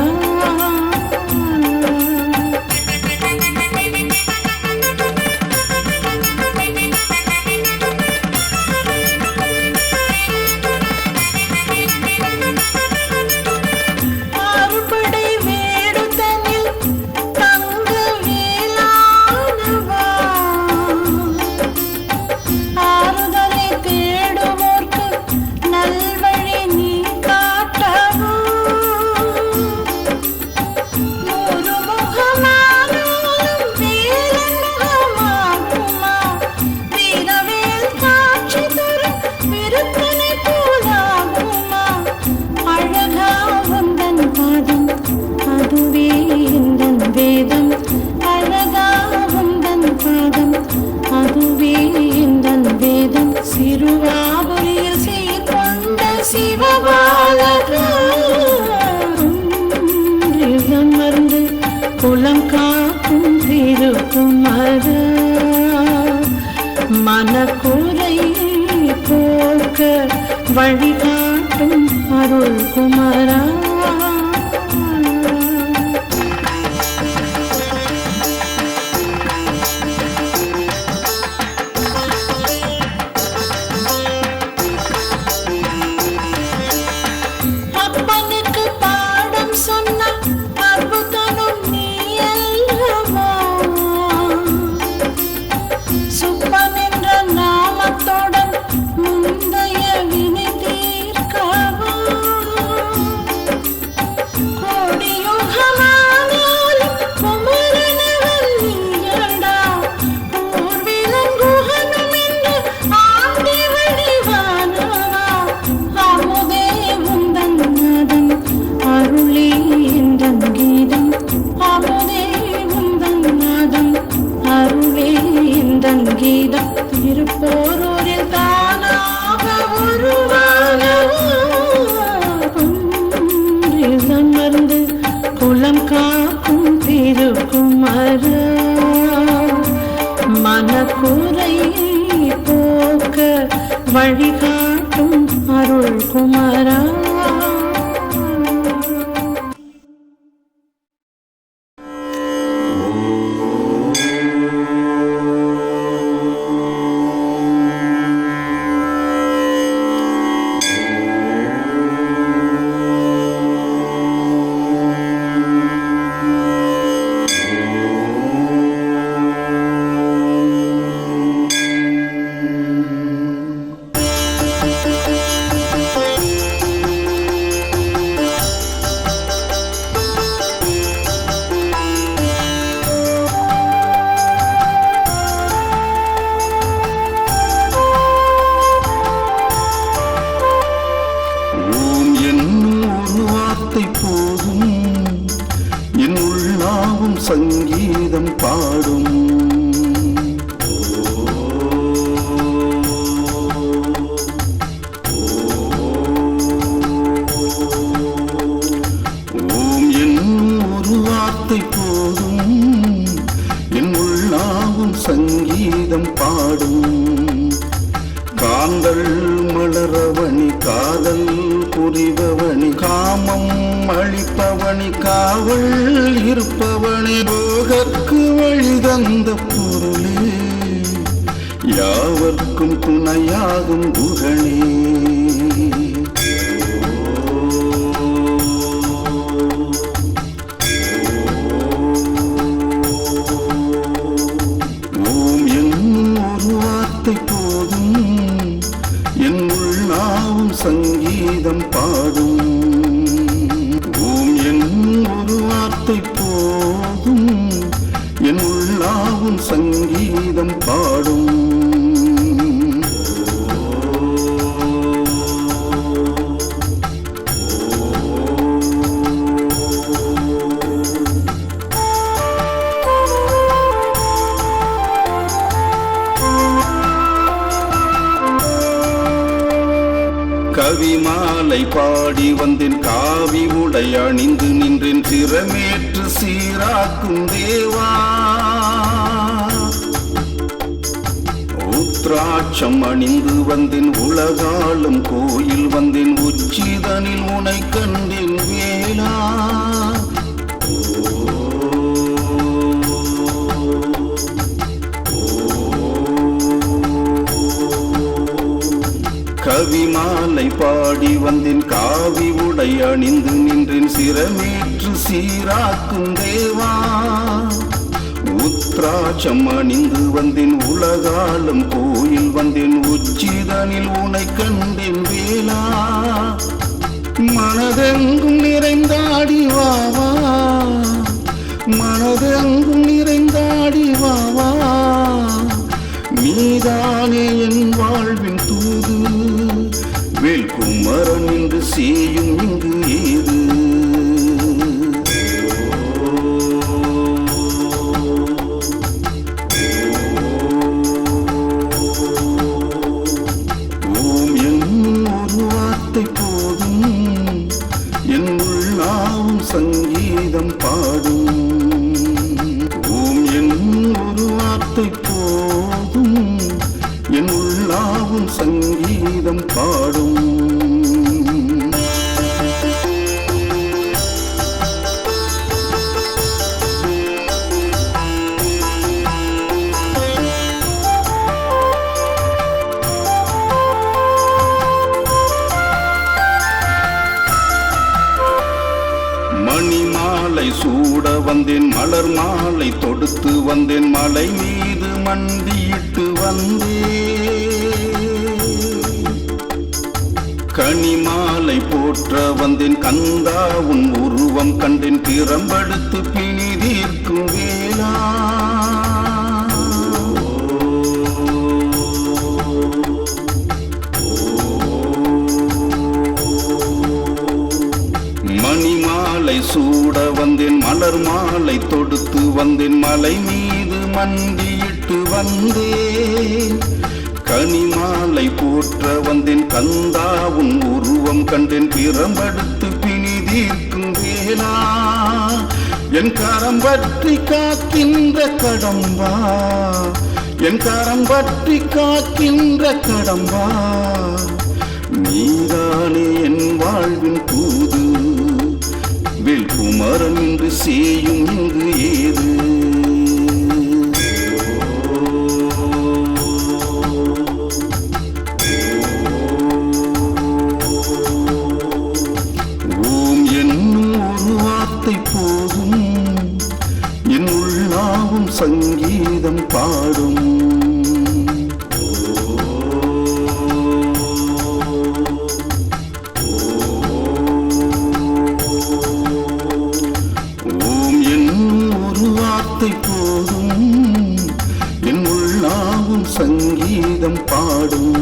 சிறுவாபுரியில் சீர்கொண்ட சிவபாலகமர்ந்து குலம் காக்கும் திருக்குமரா. மனக்குறையை போக்க வழிகாட்டும் அருள் குமரா. கீதம் திருப்போரூரில் தானாக உருவானமர்ந்து குலம் காக்கும் திருக்குமரா. மனக்குறையை போக்க வழிகாட்டும் அருள் குமரா. சங்கீதம் பாடும் ஓம் என்னும் ஒரு வார்த்தை போதும் என் உள்ளாவும் சங்கீதம் பாடும் காந்தள் மலரவணி காதல் புரிபவனி காமம் அளிப்பவனி காவல் இருப்பவனி போகற்கு வழி தந்த பொருளே யாவர்க்கும் துணையாகும் குகனே வார்த்தை போதும் என் உள்ளாவும் சங்கீதம் பாடும். கவிமாலை பாடி வந்தேன் காவி உடை அணிந்து நின்றேன் திறமேற்று சீராக்கும் தேவா. உத்ராட்சம் அணிந்து வந்தேன் உலகாலும் கோயில் வந்தேன் உச்சிதனில் உனை கண்டேன் வேளா. கவிமாலை பாடி வந்தேன் காவி உடை அணிந்து நின்றேன் சிரமேற்று சீராக்கும் தேவா. உத்ராட்சம் அணிந்து வந்தேன் உலகாலும் கோயில் வந்தேன் உச்சிதனில் உனை கண்டேன் வேளா. மனதெங்கும் நிறைந்தாடி வாவா, மனதெங்கும் நிறைந்தாடி வாவா. நீதானே என் வாழ்வின் தூது, வேல்குமரன் என்று செய்யும் இங்கு ஏது. ஓம் என்னும் ஒரு வார்த்தை போதும் என் உள்ளாவும் சங்கீதம் பாடும். ஓம் என்னும் ஒரு வார்த்தை போதும் என் உள்ளாவும் சங்கீதம் பாடும். மணிமாலை சூட வந்தேன் மலர் மாலை தொடுத்து வந்தேன் மலை மீது மண்டியிட்டு வந்தேன். கனிமாலை போற்ற வந்தேன் கந்தா உன் உருவம் கண்டேன் திறம்படுத்து பிணி தீர்க்கும் வேளா. மணிமாலை சூட வந்தேன் மலர் மாலை தொடுத்து வந்தேன் மலை மீது மண்டியிட்டு வந்தேன். கனிமாலை போற்ற வந்தேன் கந்தா உன் உருவம் கண்டேன் திறம்படுத்து பிணி தீர்க்கும் வேளா. என் கரம் பற்றி காக்கின்ற கடம்பா, என் கரம் பற்றி காக்கின்ற கடம்பா. நீதானே என் வாழ்வின் தூது, வேல்குமரன் என்று செய்யும் இங்கு ஏது. ஓம் என்னும் ஒரு வார்த்தை போதும் என் உள்ளாவும் சங்கீதம் பாடும். போதும் என் உள்ளாவும் சங்கீதம் பாடும்.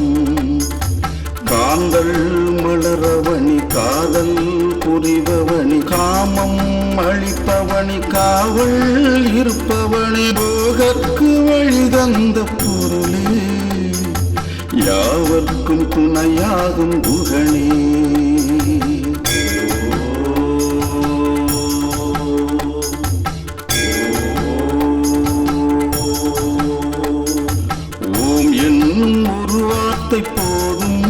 காந்தல் மலரவணி காதல் புரிபவனி காமம் அளிப்பவனி காவல் இருப்பவனி போகற்கு வழி தந்த பொருளே யாவர்க்கும் துணையாகும் குகனே. போதும்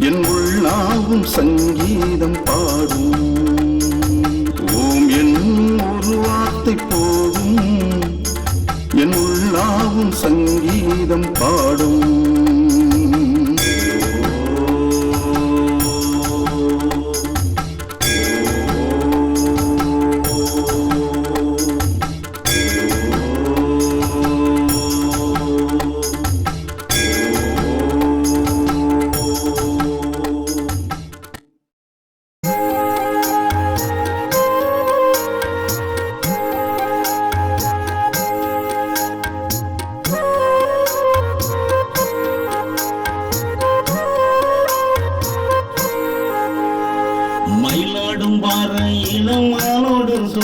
என் உள்ளாவும் சங்கீதம் பாடும். ஓம் என்னும் ஒரு வார்த்தை போதும் என் உள்ளாவும் சங்கீதம் பாடும்.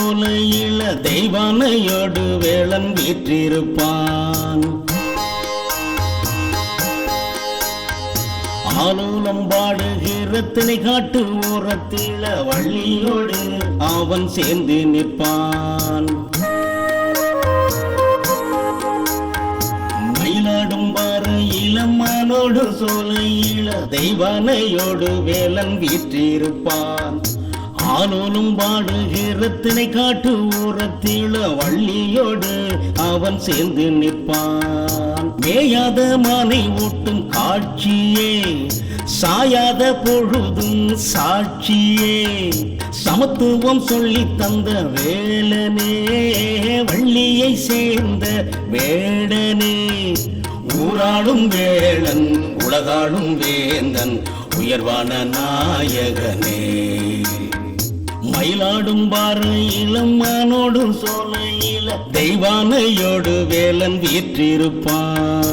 சோலையில தெய்வானையோடு வேளன் வீற்றிருப்பான். ஆலோலம் பாடுகிற திணை காட்டு ஓரத்தில வள்ளியோடு அவன் சேர்ந்து நிற்பான். மயிலாடும் பாரு இளமானோடு சோலையில தெய்வானையோடு வேளன் வீற்றிருப்பான். ஆலோலும் பாடுகிற திணை காட்டு ஊரத்தில வள்ளியோடு அவன் சேர்ந்து நிற்பான். மேயாத மானை ஊட்டும் காட்சியே சாயாத பொழுதும் சாட்சியே சமத்துவம் சொல்லி தந்த வேலனே வள்ளியை சேர்ந்த வேடனே ஊராளும் வேளன் உலகாளும் வேந்தன் உயர்வான நாயகனே. மயிலாடும் பாரு இளமானோடு சோலையில தெய்வானையோடு வேலன் வீற்றிருப்பான்.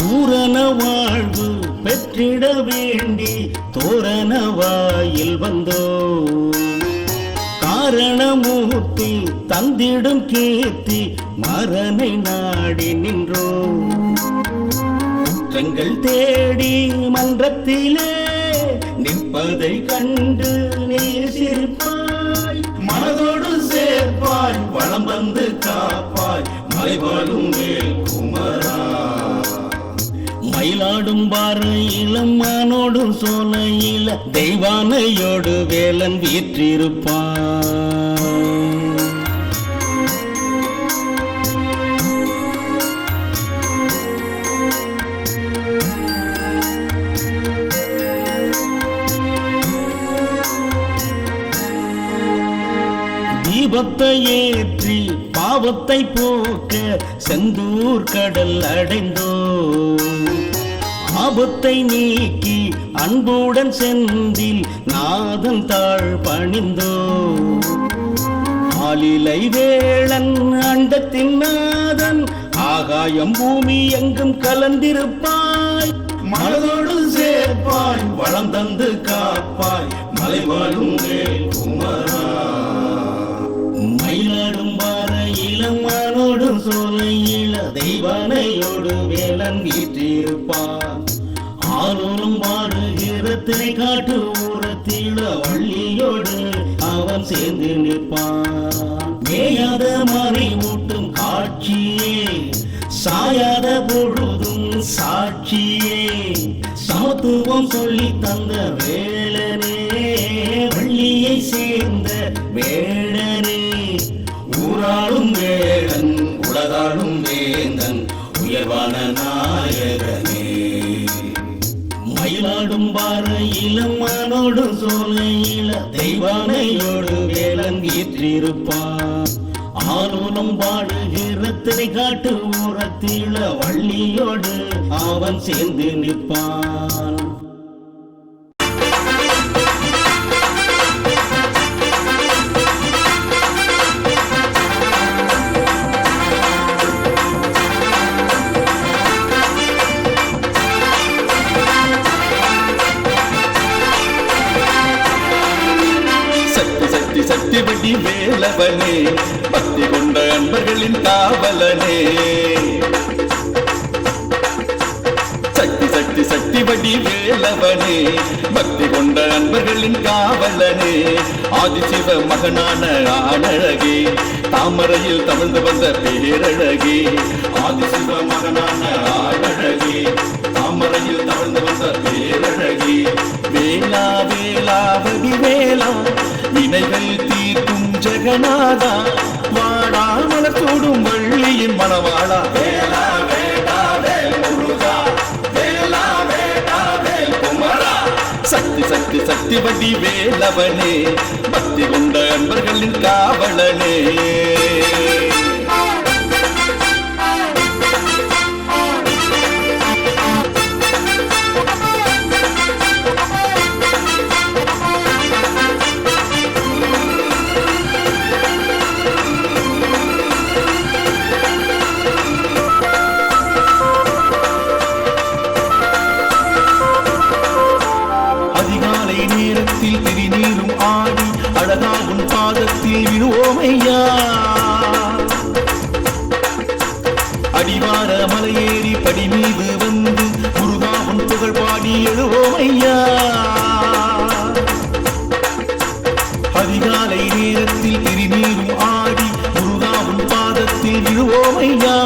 பூரண வாழ்வு பெற்றிட வேண்டி தோரண வாயில் வந்தோ காரணமூர்த்தி தந்திடும் கீர்த்தி மரணை நாடி நின்றோ. குற்றங்கள் தேடி மன்றத்திலே நிற்பதை கண்டு நீ சிரிப்பாய். மனதோடு சேர்ப்பாய் வளம் வந்து காப்பாய் மலைவாழும் வேல் குமரா. மயிலாடும் பாரு இளமானோடு சோலையில தெய்வானையோடு வேலன் வீற்றிருப்பான். தீபத்தை ஏற்றி பாவத்தை போக்க செந்தூர் கடல் அடைந்தோ. ஆபத்தை நீக்கி அன்புடன் செந்தில் நாதன் தாழ் பணிந்தோ. ஆலிலை வேளன் அண்டத்தின் நாதன் ஆகாயம் பூமி எங்கும் கலந்திருப்பாய். மனதோடு சேர்ப்பாய் வளம் தந்து காப்பாய் மலைவாழும் வேல் குமரா. மயிலாடும் பார இளமானோடு சோலையில தெய்வானையோடு வேலன் வீற்றிருப்பான். ஆலோலும் பாடுகிற திணை காட்டு ஊரத்தில வள்ளியோடு அவன் சேர்ந்து நிற்பான். மேயாத மானை ஊட்டும் காட்சியே சாயாத பொழுதும் சாட்சியே சமத்துவம் சொல்லி தந்த வேலனே வள்ளியை சேர்ந்த வேடனே ஊராளும் வேடன் உலகாளும் வேந்தன் உயர்வான நாயகனே. மயிலாடும் பாரு இளமானோடு சோலையில தெய்வானையோடு வேலன் வீற்றிருப்பான். ஆலோலம் பாடுகிற திணை காட்டு ஊரத்தில வள்ளியோடு அவன் சேர்ந்து நிற்பான். சக்திபடி வேலவனே பக்தி கொண்ட அன்பர்களின் காவலனே. சக்திபடி வேலவனே பக்தி கொண்ட அன்பர்களின் காவலனே. ஆதிசிவ மகனான ஆனழகே தாமரையில் தவழ்ந்து வந்த பேரழகே. ஆதிசிவ மகனான ஆனழகே தாமரையில் தவழ்ந்து வந்த பேரழகே. வேலா வேலாவதி வேலா வினைகள் தீர்க்கும் ஜெகநாதா வாடாமலர் சூடும் வள்ளியின் மணவாளா. வேலா வேடா வேல் முருகா வேலா வேடா வேல் குமரா. சக்திபடி வேலவனே பக்தி கொண்ட அன்பர்களின் காவலனே. ஐயா அடிவார மலையேறி படி மீது வந்து முருகாவும் புகழ் பாடி எழுவோம் ஐயா அதிகாலை நேரத்தில் திருநீரும் ஆடி முருகாவும் பாதத்தில் விழுவோம் ஐயா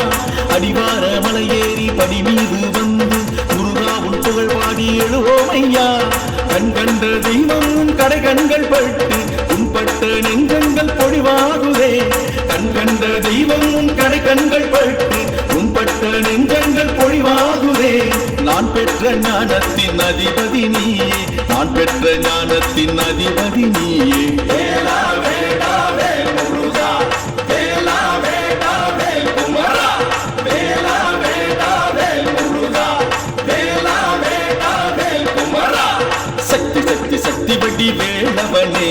அடிவார மலையேறி படி மீது வந்து முருகாவும் புகழ் பாடி எழுவோம் ஐயா கண் கண்ட தெய்வம் கடை கண்கள் பட்டு உன்பட்ட நெஞ்சங்கள் பொழிவாகுதே கண் கண்ட தெய்வம் கடை கண்கள் பட்டு உன்பட்ட நெஞ்சங்கள் பொழிவாகுதே நான் பெற்ற ஞானத்தின் அதிபதி நீயே நான் பெற்ற ஞானத்தின் அதிபதி நீயே வேலா வேடா வேல் முருகா வேலா வேடா வேல் குமரா வேலா வேடா வேல் முருகா வேலா வேடா வேல் குமரா சக்தி சக்தி சக்தி வடி வேளவனே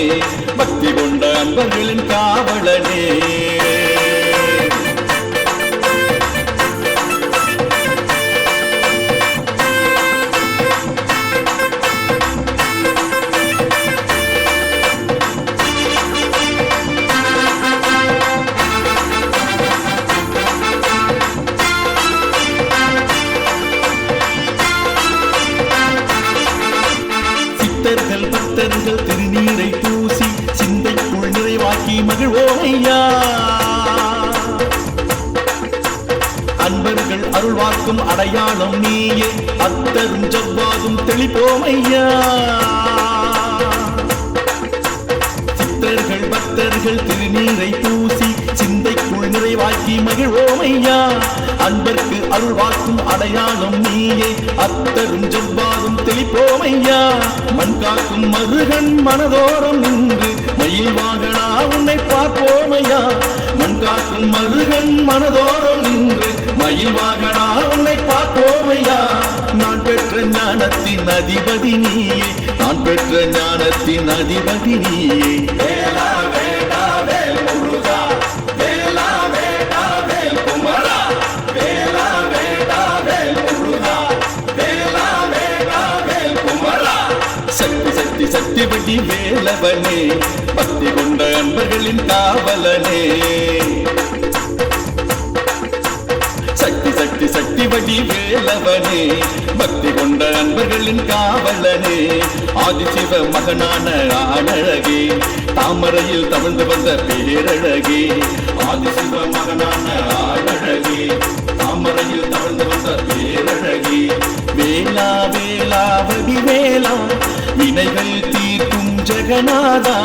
பக்தி கொண்ட அன்பர்களின் காவலனே பக்தர்கள் திருநீரை பூசி சிந்தைக்குள் நிறைவாக்கி மகிழ்வோம் ஐயா அன்பர்கள் அருள்வாக்கும் அடையாளம் நீயே அத்தரும் ஜவ்வாதும் தெளிப்போம் ஐயா சித்தர்கள் பக்தர்கள் திருநீரை பூசி சிந்தைக்குள் நிறைவாக்கி மகிழ்வோம் ஐயா அன்பர்க்கு அருள்வாக்கும் அடையாளம் நீயே அத்தரும் ஜவ்வாதும் தெளிப்போம் ஐயா மண் காக்கும் மருகன் மனதோரம் நின்று மயில் வாகனா உன்னை பார்ப்போம் ஐயா மண் காக்கும் மருகன் மனதோரம் நின்று மயில் வாகனா உன்னை பார்ப்போம் ஐயா நான் பெற்ற ஞானத்தின் அதிபதி நீயே நான் பெற்ற ஞானத்தின் அதிபதி நீயே வேலா வேடா வேல் முருகா வேலா வேடா வேல் குமரா வேலா வேடா வேல் முருகா வேலா வேடா வேல் குமரா சக்தி சக்தி சக்தி வடி வேலவனே பக்தி கொண்ட அன்பர்களின் காவலனே சக்தி சக்தி சக்தி வடி வேலவனே பக்தி கொண்ட அன்பர்களின் காவலனே ஆதிசிவ மகனான ஆனழகே தாமரையில் தவழ்ந்து வந்த பேரழகே ஆதிசிவ மகனான ஆனழகே தாமரையில் தவழ்ந்து வந்த பேரழகே வேலா வேலா வடி வேலா வினைகள் தீர்க்கும் ஜெகநாதா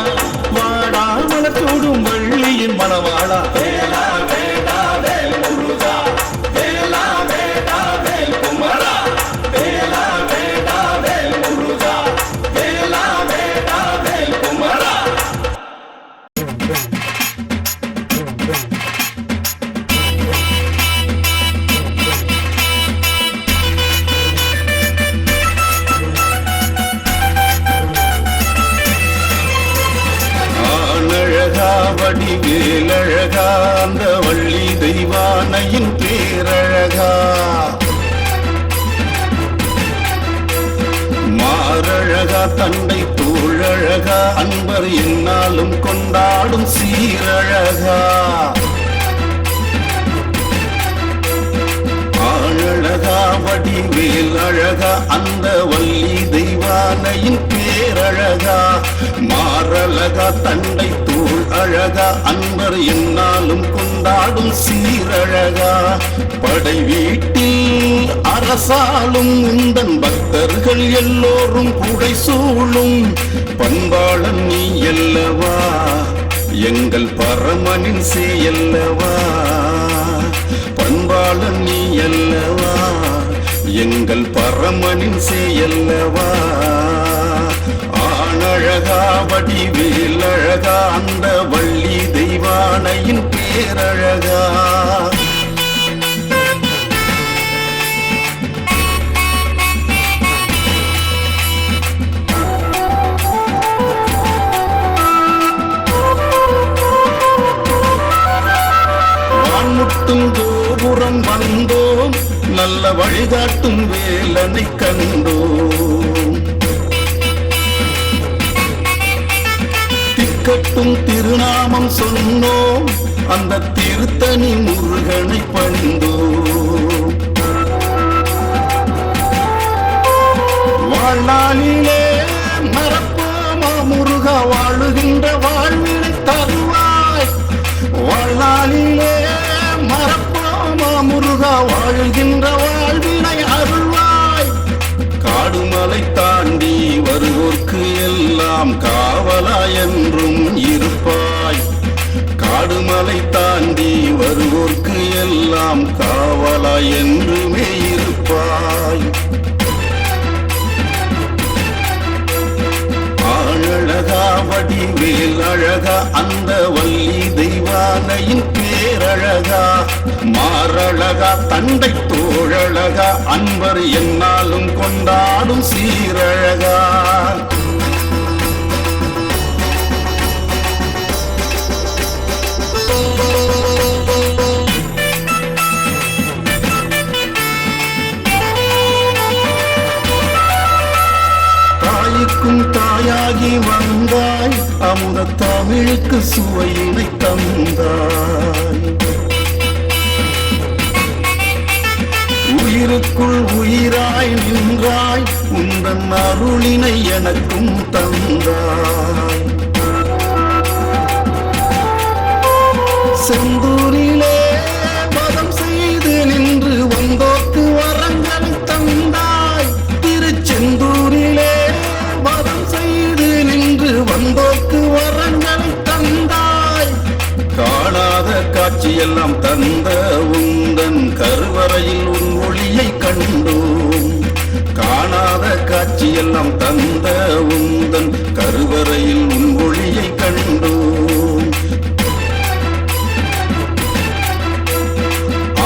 வாடா மலத்தோடும் வள்ளியின் மணவாளா வேலா வேடா வேல் முருகா வேலா வேடா வேல் குமரா வேலா வேடா வேல் முருகா வேலா வேடா வேல் குமரா வடிவேலழகா அந்த வள்ளி தெய்வானையின் பேரழகா மாரழகா தண்டை தோழழகா அன்பர் என்னாலும் கொண்டாடும் சீரழகா ஆழழகா வடிவேல் அழகா அந்த வள்ளி தெய்வானையின் பேரழகா மாரழகா தண்டை தோள் அழகா அன்பர் என்னாலும் கொண்டாடும் சீரழகா படை வீட்டில் அரசாலும் உந்தன் பக்தர்கள் எல்லோரும் புடை சூழும் பண்பாளன் நீ அல்லவா எங்கள் பரமனின் செய்யல்லவா பண்பாளன் நீ அல்லவா எங்கள் பரமனின் செய்யல்லவா ஆணழகா வடிவேல் அழகா அந்த வள்ளி தெய்வானையின் பேரழகா வான்முட்டும் கோபுரம் வந்தோம் நல்ல வழிகாட்டும் வேலனை கண்டோம் துதிக்கட்டும் திருநாமம் சொன்னோம், அந்த திருத்தணி முருகனை பணிந்தோம். வாழ்நாளிலே மறப்போமா முருகா, வாழுகின்ற வாழ்வினை தருவாய். வாழ்நாளிலே மறப்போமா முருகா, வாழுகின்ற வாழ்வினை அருள்வாய். காடுமலை தாண்டி வருவோர்க்கு எல்லாம் காவலாய் என்றும் இருப்பாய். காடுமலை தாண்டி வருவோர்க்கு எல்லாம் காவலாய் என்றுமே இருப்பாய். ஆழகா வடிவேல் அழகா, அந்த வள்ளி தெய்வானையின் பேரழகா, மாரழகா தண்டை தோழழகா, அன்பர் என்னாலும் கொண்டாடும் சீரழகா. தாய்க்கும் தாயாகி வந்தாய், அமுத தமிழுக்கு சுவையினை தந்தாய். உயிருக்குள் உயிராய் நின்றாய், உந்தன் அருளினை எனக்கும் தந்தாய். செந்தூரிலே வதம் செய்து நின்று வந்தோர்க்கு வரங்கள் தந்தாய். திருச்செந்தூரிலே வதம் செய்து நின்று வந்தோர்க்கு வரங்கள் தந்தாய். காணாத காட்சியெல்லாம் தந்த உந்தன் கருவறையில் உன் ஒளியை கண்டோம். காணாத காட்சியெல்லாம் தந்த உந்தன் கருவறையில் உன் ஒளியை கண்டோம்.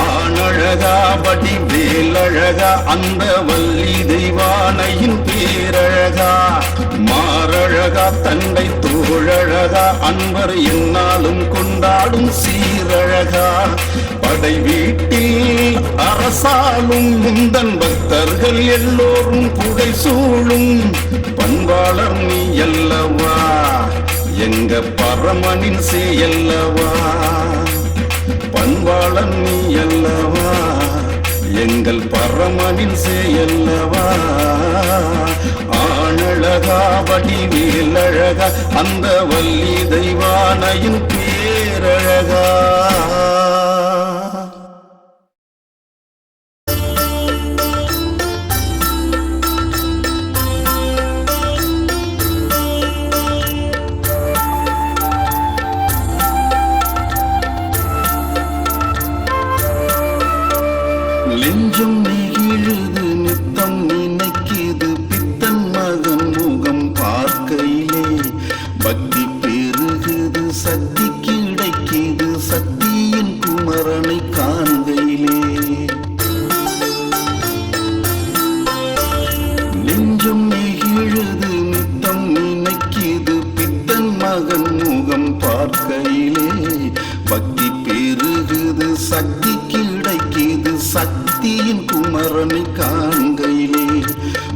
ஆணழகா வடிவேலழகா, அந்த வள்ளி தெய்வானையின் பேரழகா, மாரழகா தண்டை தோழழகா, அன்பர் என்னாலும் கொண்டாடும் சீரழகா. படை வீட்டில் அரசாலும் முந்தன் பக்தர்கள் எல்லோரும் புடை சூழும் பண்பாளர் நீ அல்லவா, எங்க பரமனின் சேயல்லவா. பண்பாளன் நீ அல்லவா, எங்கள் பரமனின் சேயல்லவா. ஆணழகா வடிவேலழகா, அந்த வள்ளி தெய்வானையின் பேரழகா. நெஞ்சம் நெகிழுது நித்தம் நினைக்குது, பித்தன் மகன் முகம் பார்க்கையிலே பக்தி பெருகுது, சக்தி கிடைக்குது சக்தியின் குமரனை காண்கையிலே. நெஞ்சம் நெகிழுது நித்தம் நினைக்குது, பித்தன் மகன் முகம் பார்க்கையிலே பக்தி பெருகுது, சக்தி கிடைக்குது சக்தியின் குமரனை காண்கையிலே.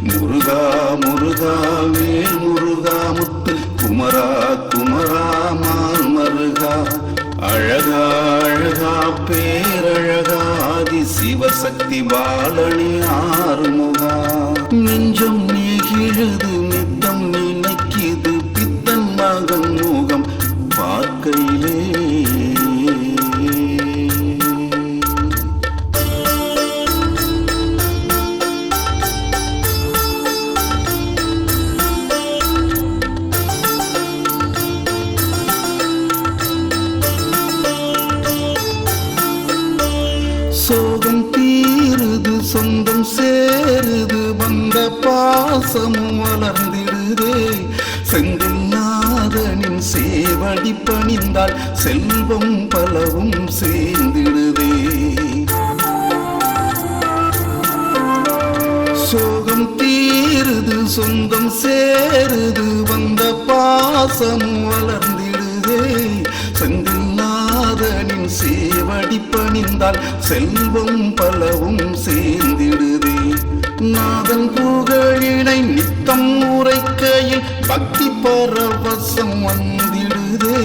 முருகா முருகா வேல் முருகா முத்து குமரா குமரா மால் மருகா, அழகா அழகா பேரழகா ஆதி சிவசக்தி பாலனே ஆறுமுகா. நெஞ்சம் நெகிழுது நித்தம் நினைக்குது, பித்தன் மகன் முகம் பார்க்கையிலே. சோகம் தீருது சொந்தம் சேருது, வந்த பாசமும் வளர்ந்திடுதே. செந்தில்நாதனின் சேவடி பணிந்தால் செல்வம் பலவும் சேர்ந்திடுதே. சோகம் தீருது சொந்தம் சேருது, வந்த பாசமும் வளர்ந்திடுதே. செந்தில்நாதனின் சேவடி பணிந்தால் செல்வம் பலவும் சேர்ந்திடுதே. நாதன் புகழினை நித்தம் உரைக்கையில் பக்தி பரவசம் வந்திடுதே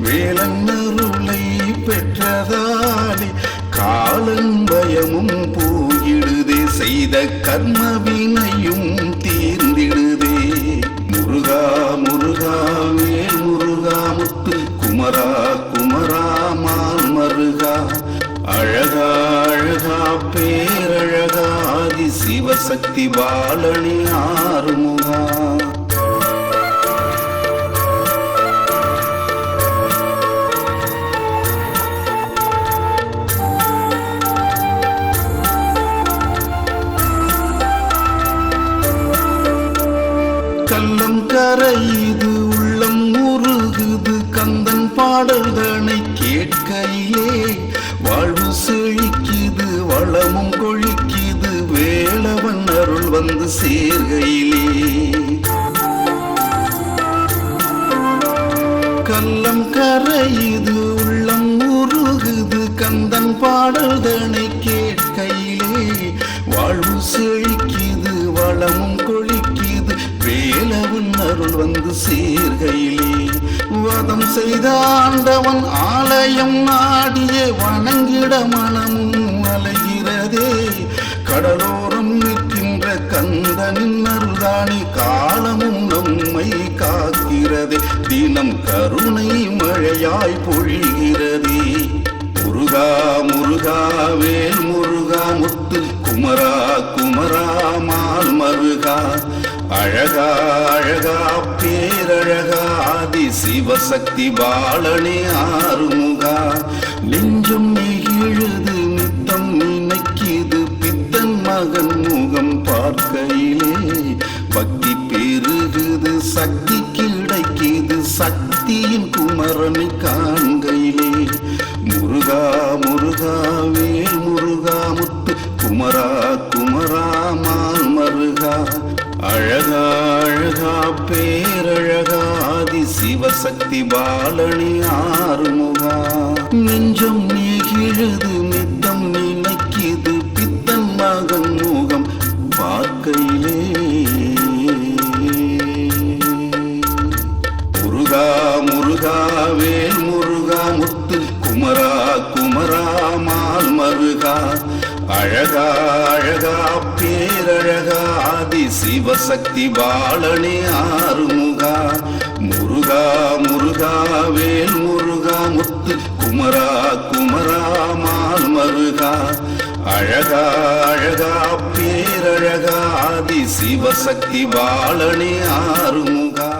வேலன்னருளை பெற்றதாலே காலன் பயமும் போயிடுதே செய்த கர்ம வினையும் தீர்ந்திடுதே முருகா முருகா வேல் முருகா முத்து குமரா குமரா மால் மருகா அழகா அழகா பேரழகா ஆதி சிவசக்தி பாலனி ஆறுமுகா கள்ளம் கரையுது உள்ளம் உருகுது கந்தன் பாடல்தனை கேட்கையிலே வாழ்வு செழிக்குது வளமும் கொழிக்குது வேலவன் அருள் வந்து சேர்கையிலே கள்ளம் கரையுது உள்ளம் உருகுது கந்தன் பாடல்தனை கேட்கையிலே வாழ்வு செழிக்குது வளமும் கொழிக்குது வேலவன் அருள் வந்து சேர்கையிலே வதம் செய்த ஆண்டவன் ஆலயம் நாடிய வணங்கிட மனமும் அலைகிறதே கடலோரம் நிற்கின்ற கந்தனின் அருள்தானி காலமும் நம்மை காக்கிறதே தினம் கருணை மழையாய் பொழிகிறதே முருகா முருகா வேல் முருகா முத்து குமரா குமரா மால் மருகா அழகா அழகா பேரழகா ஆதி சிவசக்தி பாலனே ஆறுமுகா நெஞ்சும் நெகிழுது நித்தம் நினைக்குது பித்தன் மகன் முகம் பார்க்கையிலே பக்தி பெருகுது சக்தி கிடைக்குது சக்தியின் குமரனை காண்கையிலே முருகா முருகா வேல் முருகா முத்து குமரா குமரா மால் மருகா அழகா அழகா பேரழகா ஆதி சிவசக்தி பாலனி ஆறுமுகா நெஞ்சம் நெகிழுது நித்தம் நினைக்குது பித்தன் மகன் முகம் பார்க்கையிலே முருகா முருகா வேல் முருகா முத்து குமரா குமரா மால் மருகா அழகா அழகா பேரழகா ஆதி சிவசக்தி பாலனே ஆறுமுகா முருகா முருகா வேல் முருகா முத்து குமரா குமரா மால் மருகா அழகா அழகா பேரழகா ஆதி சிவசக்தி பாலனே ஆறுமுகா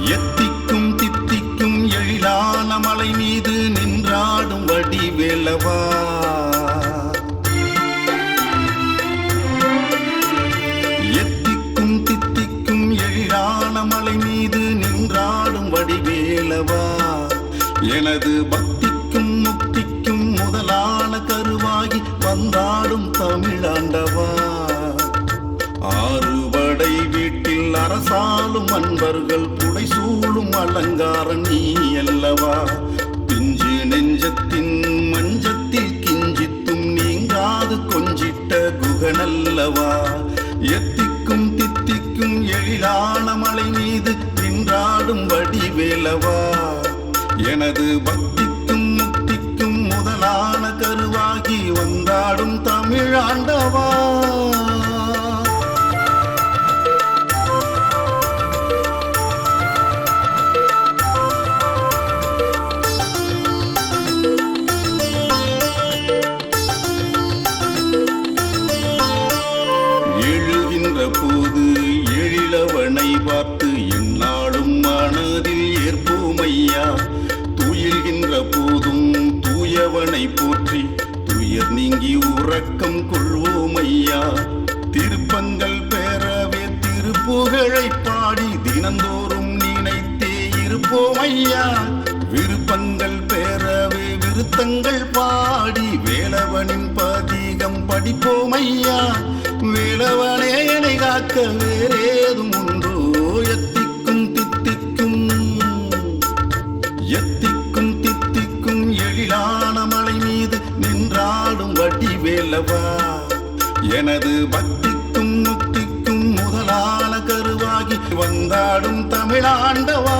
எத்திக்கும் தித்திக்கும் எழிலான மலை மீது நின்றாடும் வடிவேலவா எத்திக்கும் தித்திக்கும் எழிலான மலை மீது நின்றாடும் வடிவேலவா எனது பக்திக்கும் முக்திக்கும் முதலான கருவாகி வந்தாடும் தமிழாண்டவா ஆறுபடை வீட்டில் அரசாலும் அன்பர்கள் புடைசூழும் அலங்காரன் நீ அல்லவா பிஞ்சு நெஞ்சத்தின் மஞ்சத்தில் கிஞ்சித்தும் நீங்காது கொஞ்சிட்ட குகனல்லவா எத்திக்கும் தித்திக்கும் எழிலான மலை மீது நின்றாடும் வடிவேலவா எனது பக்திக்கும் முக்திக்கும் முதலான கருவாகி வந்தாடும் தமிழாண்டவா போது எழிலவனை பார்த்து எந்நாளும் மனதில் ஏற்போமையா துயில்கின்ற போதும் தூயவனை போற்றி துயர் நீங்கி உறக்கம் கொள்வோமையா திருப்பங்கள் பெறவே திருப்புகழை பாடி தினந்தோறும் நினைத்தே இருப்போமையா விருப்பங்கள் பெறவே விருத்தங்கள் பாடி வேலவனின் பதிகம் படிப்போமையா வேலவனே என்னை காக்க வேறேதும் உண்டு வடிவேலவா எனது பக்திக்கும் முக்திக்கும் முதலான கருவாகி வந்தாடும் தமிழாண்டவா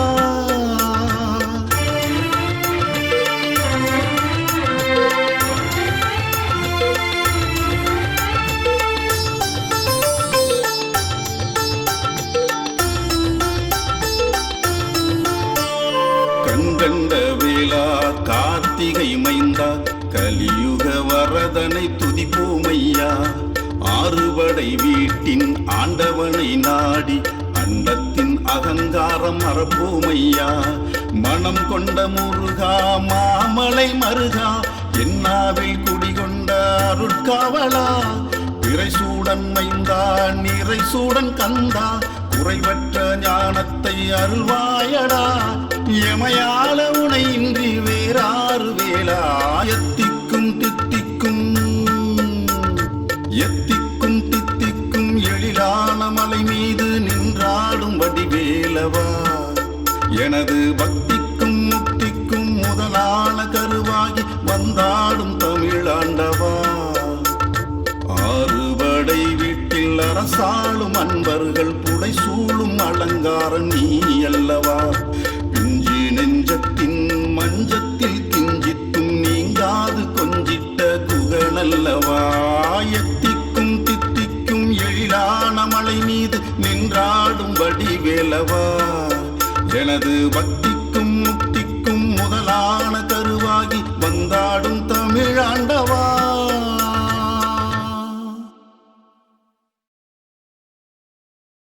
கண்கண்ட வேளா கார்த்திகை மைந்தா கலியுக வரதனை துதிப்போமையா ஆறுபடை வீட்டின் ஆண்டவனை நாடி அண்டத்தின் அகங்காரம் மறப்போமையா மனம் கொண்ட முருகா மாமலை மருகா என்னாவில் குடிகொண்ட அருட்காவலா பிறைசூடன் மைந்தா நிறைசூடன் கந்தா குறைவற்ற ஞானத்தை அருள்வாயடா எமையால உனை இன்றி வேறாறு வேளா எத்திக்கும் தித்திக்கும் எழிலான மலை மீது நின்றாடும் வடிவேலவா எனது பக்திக்கும் முக்திக்கும் முதலான கருவாகி வந்தாடும் தமிழாண்டவா ஆறுபடை வீட்டில் அரசாளும் அன்பர்கள் புடைசூழும் அலங்காரம் நீ அல்லவா பிஞ்சு நெஞ்சத்தின் மஞ்சத்தில் கிஞ்சித்தும் நீங்காது கொஞ்சிட்ட குகனல்லவா எத்திக்கும் தித்திக்கும் எழிலான மலை மீது நின்றாடும் வடிவேலவா எனது பக்திக்கும் முக்திக்கும் முதலான கருவாகி வந்தாடும் தமிழாண்டவா